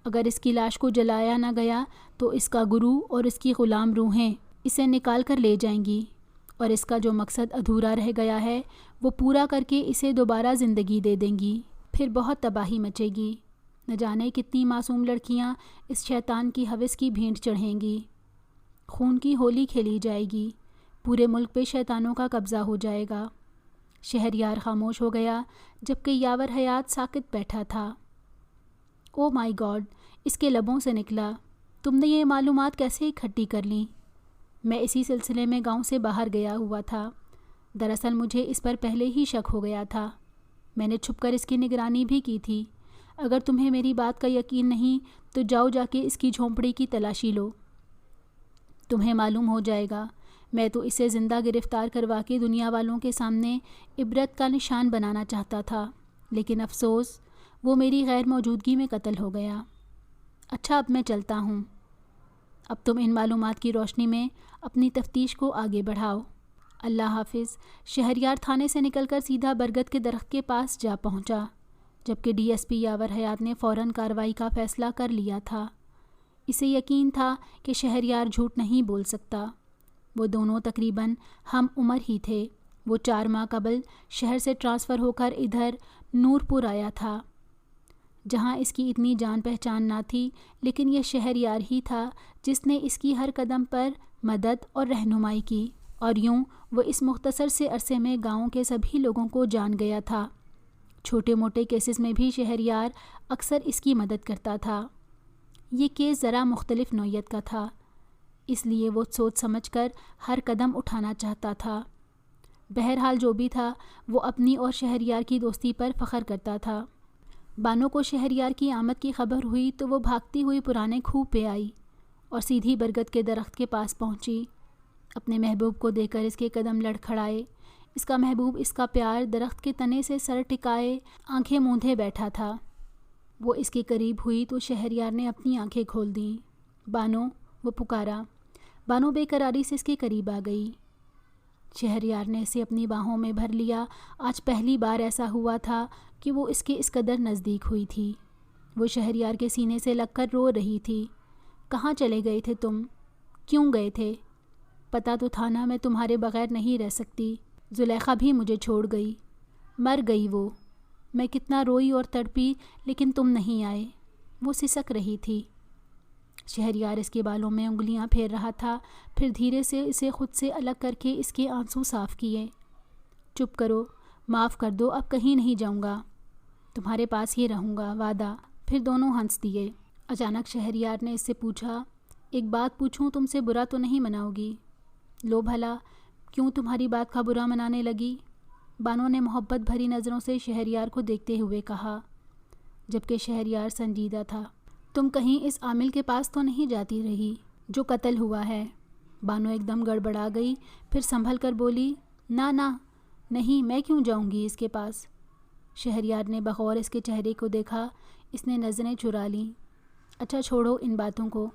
اگر اس کی لاش کو جلایا نہ گیا تو اس کا گرو اور اس کی غلام روحیں اسے نکال کر لے جائیں گی، اور اس کا جو مقصد ادھورا رہ گیا ہے وہ پورا کر کے اسے دوبارہ زندگی دے دیں گی۔ پھر بہت تباہی مچے گی۔ نہ جانے کتنی معصوم لڑکیاں اس شیطان کی ہوس کی بھینٹ چڑھیں گی۔ خون کی ہولی کھیلی جائے گی۔ پورے ملک پہ شیطانوں کا قبضہ ہو جائے گا۔ شہریار خاموش ہو گیا جبکہ یاور حیات ساکت بیٹھا تھا۔ او مائی گاڈ، اس کے لبوں سے نکلا، تم نے یہ معلومات کیسے اکٹھی کر لیں؟ میں اسی سلسلے میں گاؤں سے باہر گیا ہوا تھا۔ دراصل مجھے اس پر پہلے ہی شک ہو گیا تھا۔ میں نے چھپ کر اس کی نگرانی بھی کی تھی۔ اگر تمہیں میری بات کا یقین نہیں تو جاؤ جا کے اس کی جھونپڑی کی تلاشی لو، تمہیں معلوم ہو جائے گا۔ میں تو اسے زندہ گرفتار کروا کے دنیا والوں کے سامنے عبرت کا نشان بنانا چاہتا تھا، لیکن افسوس وہ میری غیر موجودگی میں قتل ہو گیا۔ اچھا، اب میں چلتا ہوں۔ اب تم ان معلومات کی روشنی میں اپنی تفتیش کو آگے بڑھاؤ۔ اللہ حافظ۔ شہریار تھانے سے نکل کر سیدھا برگد کے درخت کے پاس جا پہنچا، جبکہ ڈی ایس پی یاور حیات نے فوراً کارروائی کا فیصلہ کر لیا تھا۔ اسے یقین تھا کہ شہریار جھوٹ نہیں بول سکتا۔ وہ دونوں تقریباً ہم عمر ہی تھے۔ وہ 4 ماہ قبل شہر سے ٹرانسفر ہو کر ادھر نور پور آیا تھا، جہاں اس کی اتنی جان پہچان نہ تھی، لیکن یہ شہریار ہی تھا جس نے اس کی ہر قدم پر مدد اور رہنمائی کی، اور یوں وہ اس مختصر سے عرصے میں گاؤں کے سبھی لوگوں کو جان گیا تھا۔ چھوٹے موٹے کیسز میں بھی شہریار اکثر اس کی مدد کرتا تھا۔ یہ کیس ذرا مختلف نوعیت کا تھا، اس لیے وہ سوچ سمجھ کر ہر قدم اٹھانا چاہتا تھا۔ بہرحال جو بھی تھا، وہ اپنی اور شہریار کی دوستی پر فخر کرتا تھا۔ بانو کو شہریار کی آمد کی خبر ہوئی تو وہ بھاگتی ہوئی پرانے کھوہ پہ آئی اور سیدھی برگد کے درخت کے پاس پہنچی۔ اپنے محبوب کو دیکھ کر اس کے قدم لڑکھڑائے۔ اس کا محبوب، اس کا پیار درخت کے تنے سے سر ٹکائے آنکھیں موندھے بیٹھا تھا۔ وہ اس کے قریب ہوئی تو شہریار نے اپنی آنکھیں کھول دیں۔ بانو، وہ پکارا۔ بانو بے قراری سے اس کے قریب آ گئی۔ شہریار نے اسے اپنی باہوں میں بھر لیا۔ آج پہلی بار ایسا ہوا تھا کہ وہ اس کے اس قدر نزدیک ہوئی تھی۔ وہ شہریار کے سینے سے لگ کر رو رہی تھی۔ کہاں چلے گئے تھے تم؟ کیوں گئے تھے؟ پتہ تو تھا نا میں تمہارے بغیر نہیں رہ سکتی۔ زلیخا بھی مجھے چھوڑ گئی، مر گئی وہ۔ میں کتنا روئی اور تڑپی لیکن تم نہیں آئے۔ وہ سسک رہی تھی۔ شہریار اس کے بالوں میں انگلیاں پھیر رہا تھا، پھر دھیرے سے اسے خود سے الگ کر کے اس کے آنسو صاف کیے۔ چپ کرو، معاف کر دو، اب کہیں نہیں جاؤں گا، تمہارے پاس ہی رہوں گا، وعدہ۔ پھر دونوں ہنس دیے۔ اچانک شہریار نے اس سے پوچھا، ایک بات پوچھوں، تم سے برا تو نہیں مناؤ گی؟ لو بھلا، کیوں تمہاری بات کا برا منانے لگی؟ بانو نے محبت بھری نظروں سے شہریار کو دیکھتے ہوئے کہا، جبکہ شہریار سنجیدہ تھا۔ تم کہیں اس عامل کے پاس تو نہیں جاتی رہی جو قتل ہوا ہے؟ بانو ایک دم گڑبڑا گئی، پھر سنبھل کر بولی، نہ نہیں، میں کیوں جاؤں گی اس کے پاس؟ شہریار نے بغور اس کے چہرے کو دیکھا۔ اس نے نظریں چرا لیں۔ اچھا چھوڑو ان باتوں کو،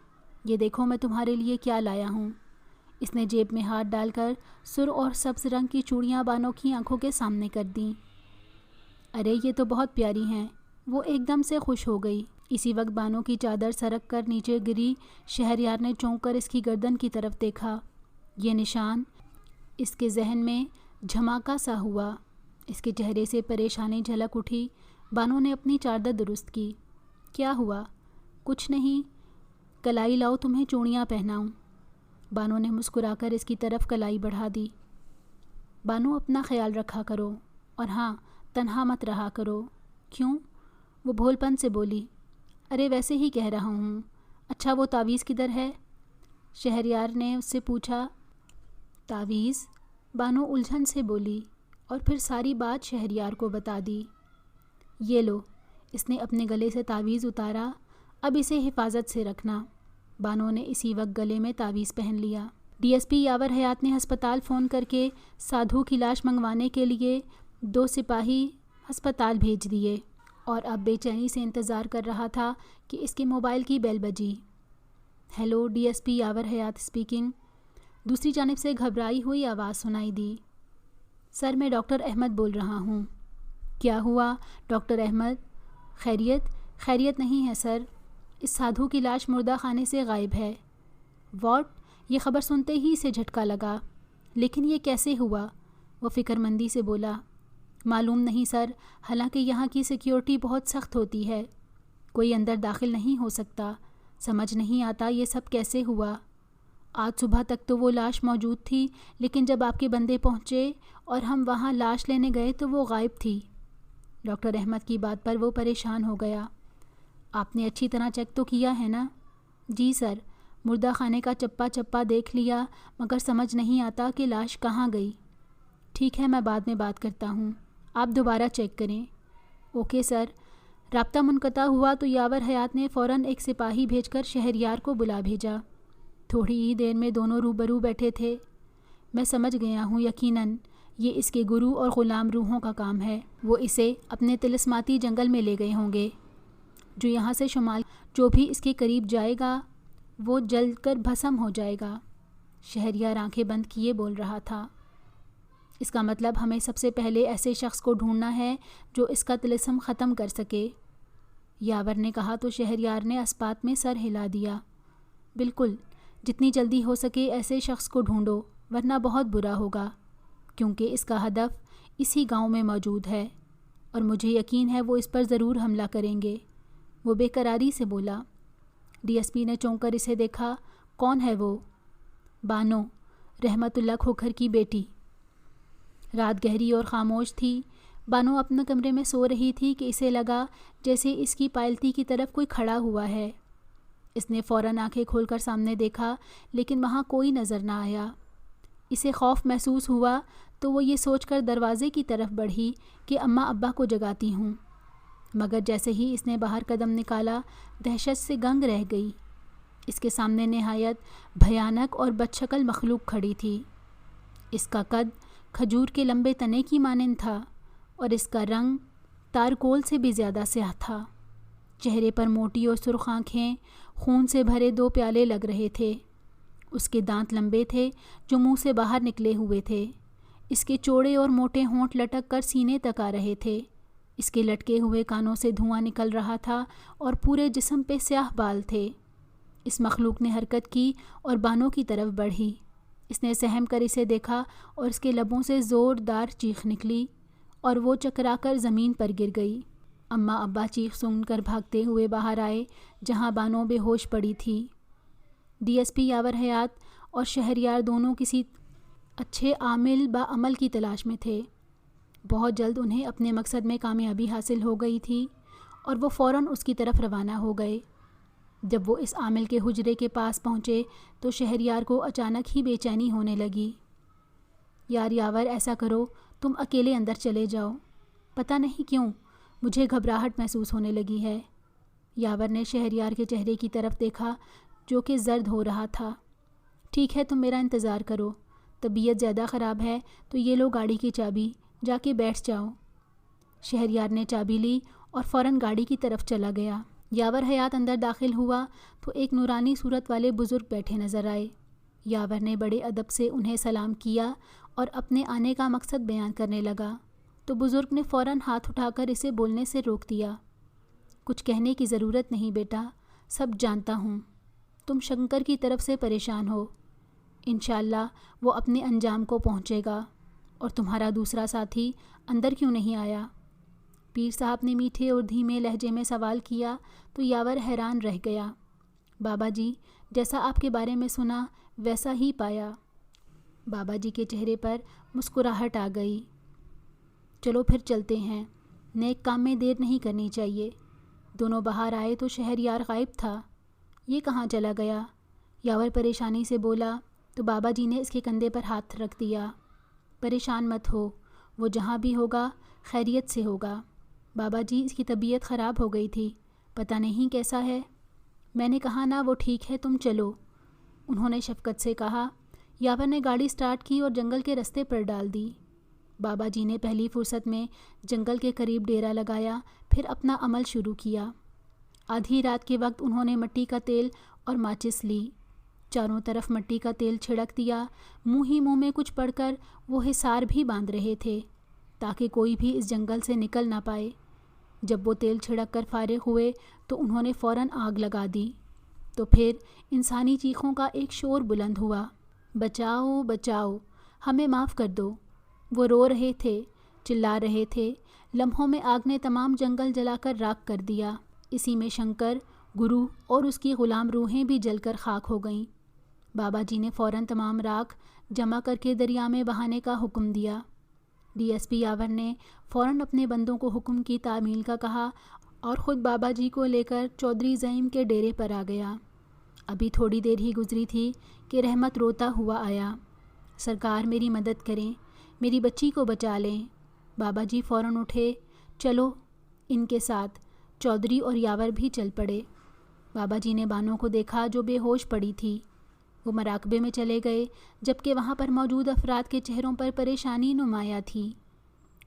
یہ دیکھو میں تمہارے لیے کیا لایا ہوں۔ اس نے جیب میں ہاتھ ڈال کر سر اور سبز رنگ کی چوڑیاں بانو کی آنکھوں کے سامنے کر دیں۔ ارے یہ تو بہت پیاری ہیں۔ وہ ایک دم سے خوش ہو گئی۔ اسی وقت بانو کی چادر سرک کر نیچے گری۔ شہریار نے چونک کر اس کی گردن کی طرف دیکھا۔ یہ نشان، اس کے ذہن میں جھماکا سا ہوا۔ اس کے چہرے سے پریشانی جھلک اٹھی۔ بانو نے اپنی چادر درست کی۔ کیا ہوا؟ کچھ نہیں، کلائی لاؤ تمہیں چوڑیاں پہناؤں۔ بانو نے مسکرا کر اس کی طرف کلائی بڑھا دی۔ بانو اپنا خیال رکھا کرو، اور ہاں تنہا مت رہا کرو۔ کیوں؟ وہ بھول پن سے بولی۔ ارے ویسے ہی کہہ رہا ہوں۔ اچھا وہ تعویذ کدھر ہے؟ شہریار نے اس سے پوچھا۔ تعویذ؟ بانو الجھن سے بولی اور پھر ساری بات شہریار کو بتا دی۔ یہ لو۔ اس نے اپنے گلے سے تعویذ اتارا۔ اب اسے حفاظت سے رکھنا۔ بانو نے اسی وقت گلے میں تعویذ پہن لیا۔ ڈی ایس پی یاور حیات نے ہسپتال فون کر کے سادھو کی لاش منگوانے کے لیے 2 سپاہی ہسپتال بھیج دیے اور اب بے چینی سے انتظار کر رہا تھا کہ اس کے موبائل کی بیل بجی۔ ہیلو، ڈی ایس پی یاور حیات اسپیکنگ۔ دوسری جانب سے گھبرائی ہوئی آواز سنائی دی۔ سر، میں ڈاکٹر احمد بول رہا ہوں۔ کیا ہوا ڈاکٹر احمد؟ خیریت نہیں ہے سر، اس سادھو کی لاش مردہ خانے سے غائب ہے۔ واٹ؟ یہ خبر سنتے ہی اسے جھٹکا لگا۔ لیکن یہ کیسے ہوا؟ وہ فکر مندی سے بولا۔ معلوم نہیں سر، حالانکہ یہاں کی سیکیورٹی بہت سخت ہوتی ہے، کوئی اندر داخل نہیں ہو سکتا۔ سمجھ نہیں آتا یہ سب کیسے ہوا۔ آج صبح تک تو وہ لاش موجود تھی، لیکن جب آپ کے بندے پہنچے اور ہم وہاں لاش لینے گئے تو وہ غائب تھی۔ ڈاکٹر احمد کی بات پر وہ پریشان ہو گیا۔ آپ نے اچھی طرح چیک تو کیا ہے نا؟ جی سر، مردہ خانے کا چپا چپا دیکھ لیا، مگر سمجھ نہیں آتا کہ لاش کہاں گئی۔ ٹھیک ہے، میں بعد میں بات کرتا ہوں، آپ دوبارہ چیک کریں۔ Okay sir. رابطہ منقطع ہوا تو یاور حیات نے فوراً ایک سپاہی بھیج کر شہریار کو بلا بھیجا۔ تھوڑی ہی دیر میں دونوں روبرو بیٹھے تھے۔ میں سمجھ گیا ہوں، یقیناً یہ اس کے گرو اور غلام روحوں کا کام ہے۔ وہ اسے اپنے طلسماتی جنگل میں لے گئے ہوں گے، جو یہاں سے شمال جو بھی اس کے قریب جائے گا وہ جل کر بھسم ہو جائے گا۔ شہریار آنکھیں بند کیے بول رہا تھا۔ اس کا مطلب ہمیں سب سے پہلے ایسے شخص کو ڈھونڈنا ہے جو اس کا طلسم ختم کر سکے، یاور نے کہا تو شہریار نے اسپات میں سر ہلا دیا۔ بالکل، جتنی جلدی ہو سکے ایسے شخص کو ڈھونڈو، ورنہ بہت برا ہوگا، کیونکہ اس کا ہدف اسی گاؤں میں موجود ہے اور مجھے یقین ہے وہ اس پر ضرور حملہ کریں گے۔ وہ بے قراری سے بولا۔ ڈی ایس پی نے چونک کر اسے دیکھا۔ کون ہے وہ؟ بانو، رحمت اللہ کھوکھر کی بیٹی۔ رات گہری اور خاموش تھی۔ بانو اپنے کمرے میں سو رہی تھی کہ اسے لگا جیسے اس کی پائلتی کی طرف کوئی کھڑا ہوا ہے۔ اس نے فوراً آنکھیں کھول کر سامنے دیکھا، لیکن وہاں کوئی نظر نہ آیا۔ اسے خوف محسوس ہوا تو وہ یہ سوچ کر دروازے کی طرف بڑھی کہ اماں ابا کو جگاتی ہوں۔ مگر جیسے ہی اس نے باہر قدم نکالا دہشت سے گنگ رہ گئی۔ اس کے سامنے نہایت بھیانک اور بدشکل مخلوق کھڑی تھی۔ اس کا قد کھجور کے لمبے تنے کی مانند تھا اور اس کا رنگ تارکول سے بھی زیادہ سیاہ تھا۔ چہرے پر موٹی اور سرخ آنکھیں، خون سے بھرے 2 پیالے لگ رہے تھے۔ اس کے دانت لمبے تھے جو منہ سے باہر نکلے ہوئے تھے۔ اس کے چوڑے اور موٹے ہونٹ لٹک کر سینے تک آ رہے تھے۔ اس کے لٹکے ہوئے کانوں سے دھواں نکل رہا تھا اور پورے جسم پہ سیاہ بال تھے۔ اس مخلوق نے حرکت کی اور بانوں کی طرف بڑھی۔ اس نے سہم کر اسے دیکھا اور اس کے لبوں سے زوردار چیخ نکلی اور وہ چکرا کر زمین پر گر گئی۔ اماں ابا چیخ سن کر بھاگتے ہوئے باہر آئے جہاں بانو بے ہوش پڑی تھی۔ ڈی ایس پی یاور حیات اور شہریار دونوں کسی اچھے عامل با عمل کی تلاش میں تھے۔ بہت جلد انہیں اپنے مقصد میں کامیابی حاصل ہو گئی تھی اور وہ فوراً اس کی طرف روانہ ہو گئے۔ جب وہ اس عامل کے حجرے کے پاس پہنچے تو شہریار کو اچانک ہی بے چینی ہونے لگی۔ یار یاور ایسا کرو تم اکیلے اندر چلے جاؤ، پتہ نہیں کیوں مجھے گھبراہٹ محسوس ہونے لگی ہے۔ یاور نے شہریار کے چہرے کی طرف دیکھا جو کہ زرد ہو رہا تھا۔ ٹھیک ہے تم میرا انتظار کرو، طبیعت زیادہ خراب ہے تو یہ لو گاڑی کی چابی، جا کے بیٹھ جاؤ۔ شہریار نے چابی لی اور فوراً گاڑی کی طرف چلا گیا۔ یاور حیات اندر داخل ہوا تو ایک نورانی صورت والے بزرگ بیٹھے نظر آئے۔ یاور نے بڑے ادب سے انہیں سلام کیا اور اپنے آنے کا مقصد بیان کرنے لگا تو بزرگ نے فوراً ہاتھ اٹھا کر اسے بولنے سے روک دیا۔ کچھ کہنے کی ضرورت نہیں بیٹا، سب جانتا ہوں۔ تم شنکر کی طرف سے پریشان ہو، انشاءاللہ وہ اپنے انجام کو پہنچے گا۔ اور تمہارا دوسرا ساتھی اندر کیوں نہیں آیا؟ پیر صاحب نے میٹھے اور دھیمے لہجے میں سوال کیا تو یاور حیران رہ گیا۔ بابا جی، جیسا آپ کے بارے میں سنا ویسا ہی پایا۔ بابا جی کے چہرے پر مسکراہٹ آ گئی۔ چلو پھر چلتے ہیں، نیک کام میں دیر نہیں کرنی چاہیے۔ دونوں باہر آئے تو شہریار غائب تھا۔ یہ کہاں چلا گیا؟ یاور پریشانی سے بولا تو بابا جی نے اس کے کندھے پر ہاتھ رکھ دیا۔ پریشان مت ہو، وہ جہاں بھی ہوگا خیریت سے ہوگا۔ بابا جی اس کی طبیعت خراب ہو گئی تھی، پتہ نہیں کیسا ہے۔ میں نے کہا نا وہ ٹھیک ہے، تم چلو، انہوں نے شفقت سے کہا۔ یاور نے گاڑی سٹارٹ کی اور جنگل کے رستے پر ڈال دی۔ بابا جی نے پہلی فرصت میں جنگل کے قریب ڈیرا لگایا، پھر اپنا عمل شروع کیا۔ آدھی رات کے وقت انہوں نے مٹی کا تیل اور ماچس لی، چاروں طرف مٹی کا تیل چھڑک دیا۔ منہ ہی منہ میں کچھ پڑھ کر وہ حصار بھی باندھ رہے تھے تاکہ کوئی بھی اس جنگل سے نکل نہ پائے۔ جب وہ تیل چھڑک کر فارغ ہوئے تو انہوں نے فوراً آگ لگا دی۔ تو پھر انسانی چیخوں کا ایک شور بلند ہوا، بچاؤ بچاؤ، ہمیں معاف کر دو۔ وہ رو رہے تھے، چلا رہے تھے۔ لمحوں میں آگ نے تمام جنگل جلا کر راکھ کر دیا۔ اسی میں شنکر، گرو اور اس کی غلام روحیں بھی جل کر خاک ہو گئیں۔ بابا جی نے فوراً تمام راکھ جمع کر کے دریا میں بہانے کا حکم دیا۔ ڈی ایس پی یاور نے فوراً اپنے بندوں کو حکم کی تعمیل کا کہا اور خود بابا جی کو لے کر چودھری زعیم کے ڈیرے پر آ گیا۔ ابھی تھوڑی دیر ہی گزری تھی کہ رحمت روتا ہوا آیا۔ سرکار میری مدد کریں، میری بچی کو بچا لیں۔ بابا جی فوراً اٹھے، چلو ان کے ساتھ۔ چودھری اور یاور بھی چل پڑے۔ بابا جی نے بانو کو دیکھا جو بے ہوش پڑی تھی۔ وہ مراقبے میں چلے گئے جبکہ وہاں پر موجود افراد کے چہروں پر پریشانی نمایاں تھی۔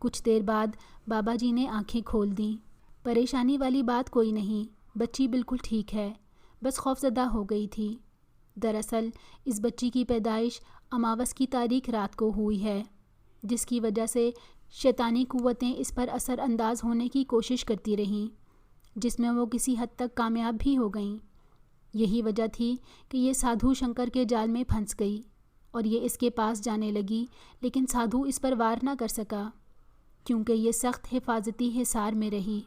کچھ دیر بعد بابا جی نے آنکھیں کھول دیں۔ پریشانی والی بات کوئی نہیں، بچی بالکل ٹھیک ہے، بس خوفزدہ ہو گئی تھی۔ دراصل اس بچی کی پیدائش اماوس کی تاریک رات کو ہوئی ہے، جس کی وجہ سے شیطانی قوتیں اس پر اثر انداز ہونے کی کوشش کرتی رہیں، جس میں وہ کسی حد تک کامیاب بھی ہو گئیں۔ یہی وجہ تھی کہ یہ سادھو شنکر کے جال میں پھنس گئی اور یہ اس کے پاس جانے لگی، لیکن سادھو اس پر وار نہ کر سکا کیونکہ یہ سخت حفاظتی حصار میں رہی۔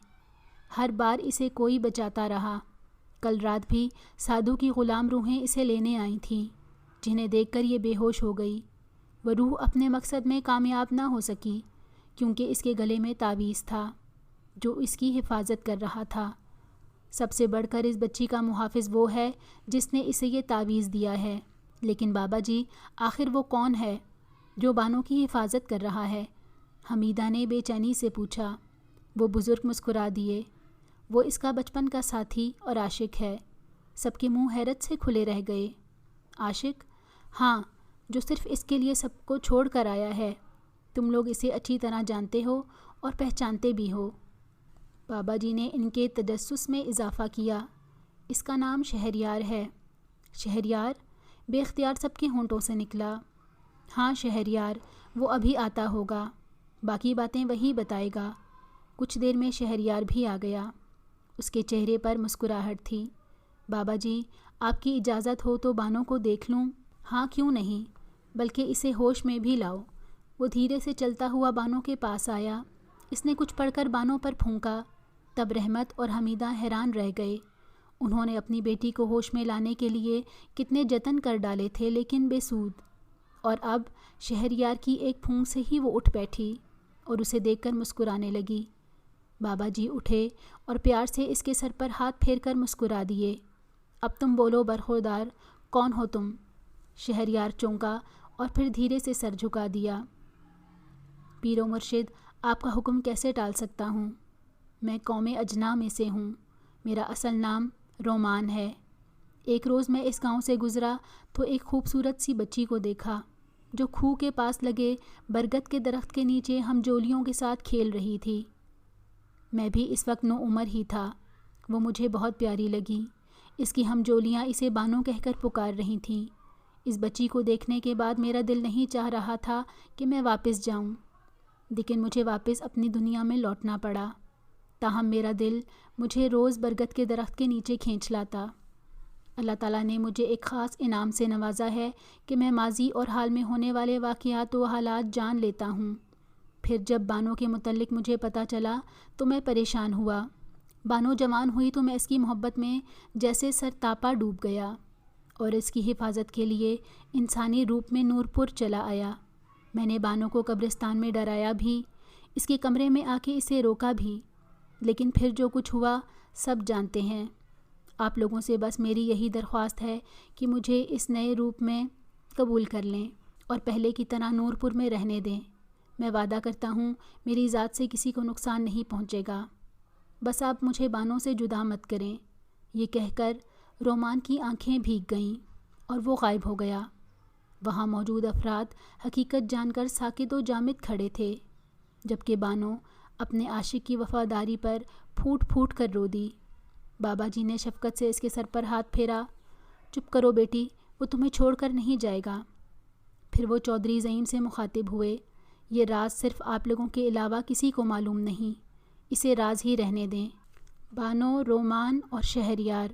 ہر بار اسے کوئی بچاتا رہا۔ کل رات بھی سادھو کی غلام روحیں اسے لینے آئی تھیں، جنہیں دیکھ کر یہ بے ہوش ہو گئی۔ وہ روح اپنے مقصد میں کامیاب نہ ہو سکی کیونکہ اس کے گلے میں تعویذ تھا جو اس کی حفاظت کر رہا تھا۔ سب سے بڑھ کر اس بچی کا محافظ وہ ہے جس نے اسے یہ تعویذ دیا ہے۔ لیکن بابا جی، آخر وہ کون ہے جو بانو کی حفاظت کر رہا ہے؟ حمیدہ نے بے چینی سے پوچھا۔ وہ بزرگ مسکرا دیے۔ وہ اس کا بچپن کا ساتھی اور عاشق ہے۔ سب کے منہ حیرت سے کھلے رہ گئے۔ عاشق؟ ہاں، جو صرف اس کے لیے سب کو چھوڑ کر آیا ہے۔ تم لوگ اسے اچھی طرح جانتے ہو اور پہچانتے بھی ہو۔ بابا جی نے ان کے تجسس میں اضافہ کیا۔ اس کا نام شہریار ہے۔ شہریار؟ بے اختیار سب کے ہونٹوں سے نکلا۔ ہاں شہریار، وہ ابھی آتا ہوگا، باقی باتیں وہی بتائے گا۔ کچھ دیر میں شہریار بھی آ گیا۔ اس کے چہرے پر مسکراہٹ تھی۔ بابا جی، آپ کی اجازت ہو تو بانو کو دیکھ لوں؟ ہاں کیوں نہیں، بلکہ اسے ہوش میں بھی لاؤ۔ وہ دھیرے سے چلتا ہوا بانو کے پاس آیا۔ اس نے کچھ پڑھ کر بانو پر پھونکا۔ تب رحمت اور حمیدہ حیران رہ گئے۔ انہوں نے اپنی بیٹی کو ہوش میں لانے کے لیے کتنے جتن کر ڈالے تھے، لیکن بے سود۔ اور اب شہریار کی ایک پھونک سے ہی وہ اٹھ بیٹھی اور اسے دیکھ کر مسکرانے لگی۔ بابا جی اٹھے اور پیار سے اس کے سر پر ہاتھ پھیر کر مسکرا دیے۔ اب تم بولو برخوردار، کون ہو تم؟ شہریار چونکا اور پھر دھیرے سے سر جھکا دیا۔ پیر و مرشد، آپ کا حکم کیسے ٹال سکتا ہوں؟ میں قوم اجنا میں سے ہوں۔ میرا اصل نام رومان ہے۔ ایک روز میں اس گاؤں سے گزرا تو ایک خوبصورت سی بچی کو دیکھا جو کھوہ کے پاس لگے برگد کے درخت کے نیچے ہم جولیوں کے ساتھ کھیل رہی تھی۔ میں بھی اس وقت 9 عمر ہی تھا۔ وہ مجھے بہت پیاری لگی۔ اس کی ہم جولیاں اسے بانو کہہ کر پکار رہی تھیں۔ اس بچی کو دیکھنے کے بعد میرا دل نہیں چاہ رہا تھا کہ میں واپس جاؤں، لیکن مجھے واپس اپنی دنیا میں لوٹنا پڑا۔ تاہم میرا دل مجھے روز برگد کے درخت کے نیچے کھینچ لاتا۔ اللہ تعالیٰ نے مجھے ایک خاص انعام سے نوازا ہے کہ میں ماضی اور حال میں ہونے والے واقعات و حالات جان لیتا ہوں۔ پھر جب بانو کے متعلق مجھے پتہ چلا تو میں پریشان ہوا۔ بانو جوان ہوئی تو میں اس کی محبت میں جیسے سرتاپا ڈوب گیا اور اس کی حفاظت کے لیے انسانی روپ میں نور پور چلا آیا۔ میں نے بانو کو قبرستان میں ڈرایا بھی، اس کے کمرے میں آ کے اسے روکا بھی، لیکن پھر جو کچھ ہوا سب جانتے ہیں۔ آپ لوگوں سے بس میری یہی درخواست ہے کہ مجھے اس نئے روپ میں قبول کر لیں اور پہلے کی طرح نور پور میں رہنے دیں۔ میں وعدہ کرتا ہوں میری ذات سے کسی کو نقصان نہیں پہنچے گا۔ بس آپ مجھے بانو سے جدا مت کریں۔ یہ کہہ کر رومان کی آنکھیں بھیگ گئیں اور وہ غائب ہو گیا۔ وہاں موجود افراد حقیقت جان کر ساکت و جامد کھڑے تھے، جبکہ بانو اپنے عاشق کی وفاداری پر پھوٹ پھوٹ کر رو دی۔ بابا جی نے شفقت سے اس کے سر پر ہاتھ پھیرا۔ چپ کرو بیٹی، وہ تمہیں چھوڑ کر نہیں جائے گا۔ پھر وہ چودھری زعیم سے مخاطب ہوئے۔ یہ راز صرف آپ لوگوں کے علاوہ کسی کو معلوم نہیں، اسے راز ہی رہنے دیں۔ بانو، رومان اور شہریار،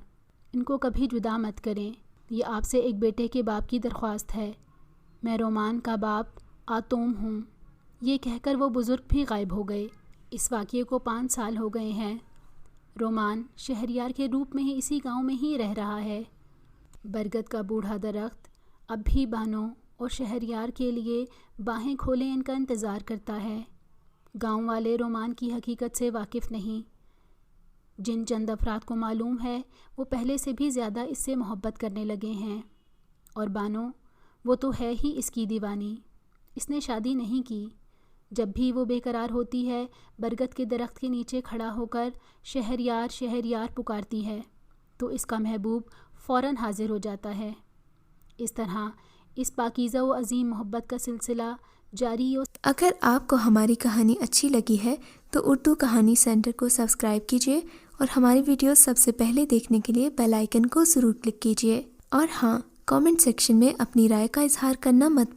ان کو کبھی جدا مت کریں۔ یہ آپ سے ایک بیٹے کے باپ کی درخواست ہے۔ میں رومان کا باپ آتوم ہوں۔ یہ کہہ کر وہ بزرگ بھی غائب ہو گئے۔ اس واقعے کو 5 سال ہو گئے ہیں۔ رومان شہریار کے روپ میں ہی اسی گاؤں میں ہی رہ رہا ہے۔ برگد کا بوڑھا درخت اب بھی بانو اور شہریار کے لیے باہیں کھولے ان کا انتظار کرتا ہے۔ گاؤں والے رومان کی حقیقت سے واقف نہیں۔ جن چند افراد کو معلوم ہے وہ پہلے سے بھی زیادہ اس سے محبت کرنے لگے ہیں۔ اور بانو، وہ تو ہے ہی اس کی دیوانی۔ اس نے شادی نہیں کی۔ جب بھی وہ بے قرار ہوتی ہے، برگد کے درخت کے نیچے کھڑا ہو کر شہریار شہریار پکارتی ہے تو اس کا محبوب فوراً حاضر ہو جاتا ہے۔ اس طرح اس پاکیزہ و عظیم محبت کا سلسلہ جاری و اگر آپ کو ہماری کہانی اچھی لگی ہے تو اردو کہانی سینٹر کو سبسکرائب کیجیے اور ہماری ویڈیوز سب سے پہلے دیکھنے کے لیے بیل آئیکن کو ضرور کلک کیجیے۔ اور ہاں، کامنٹ سیکشن میں اپنی رائے کا اظہار کرنا مت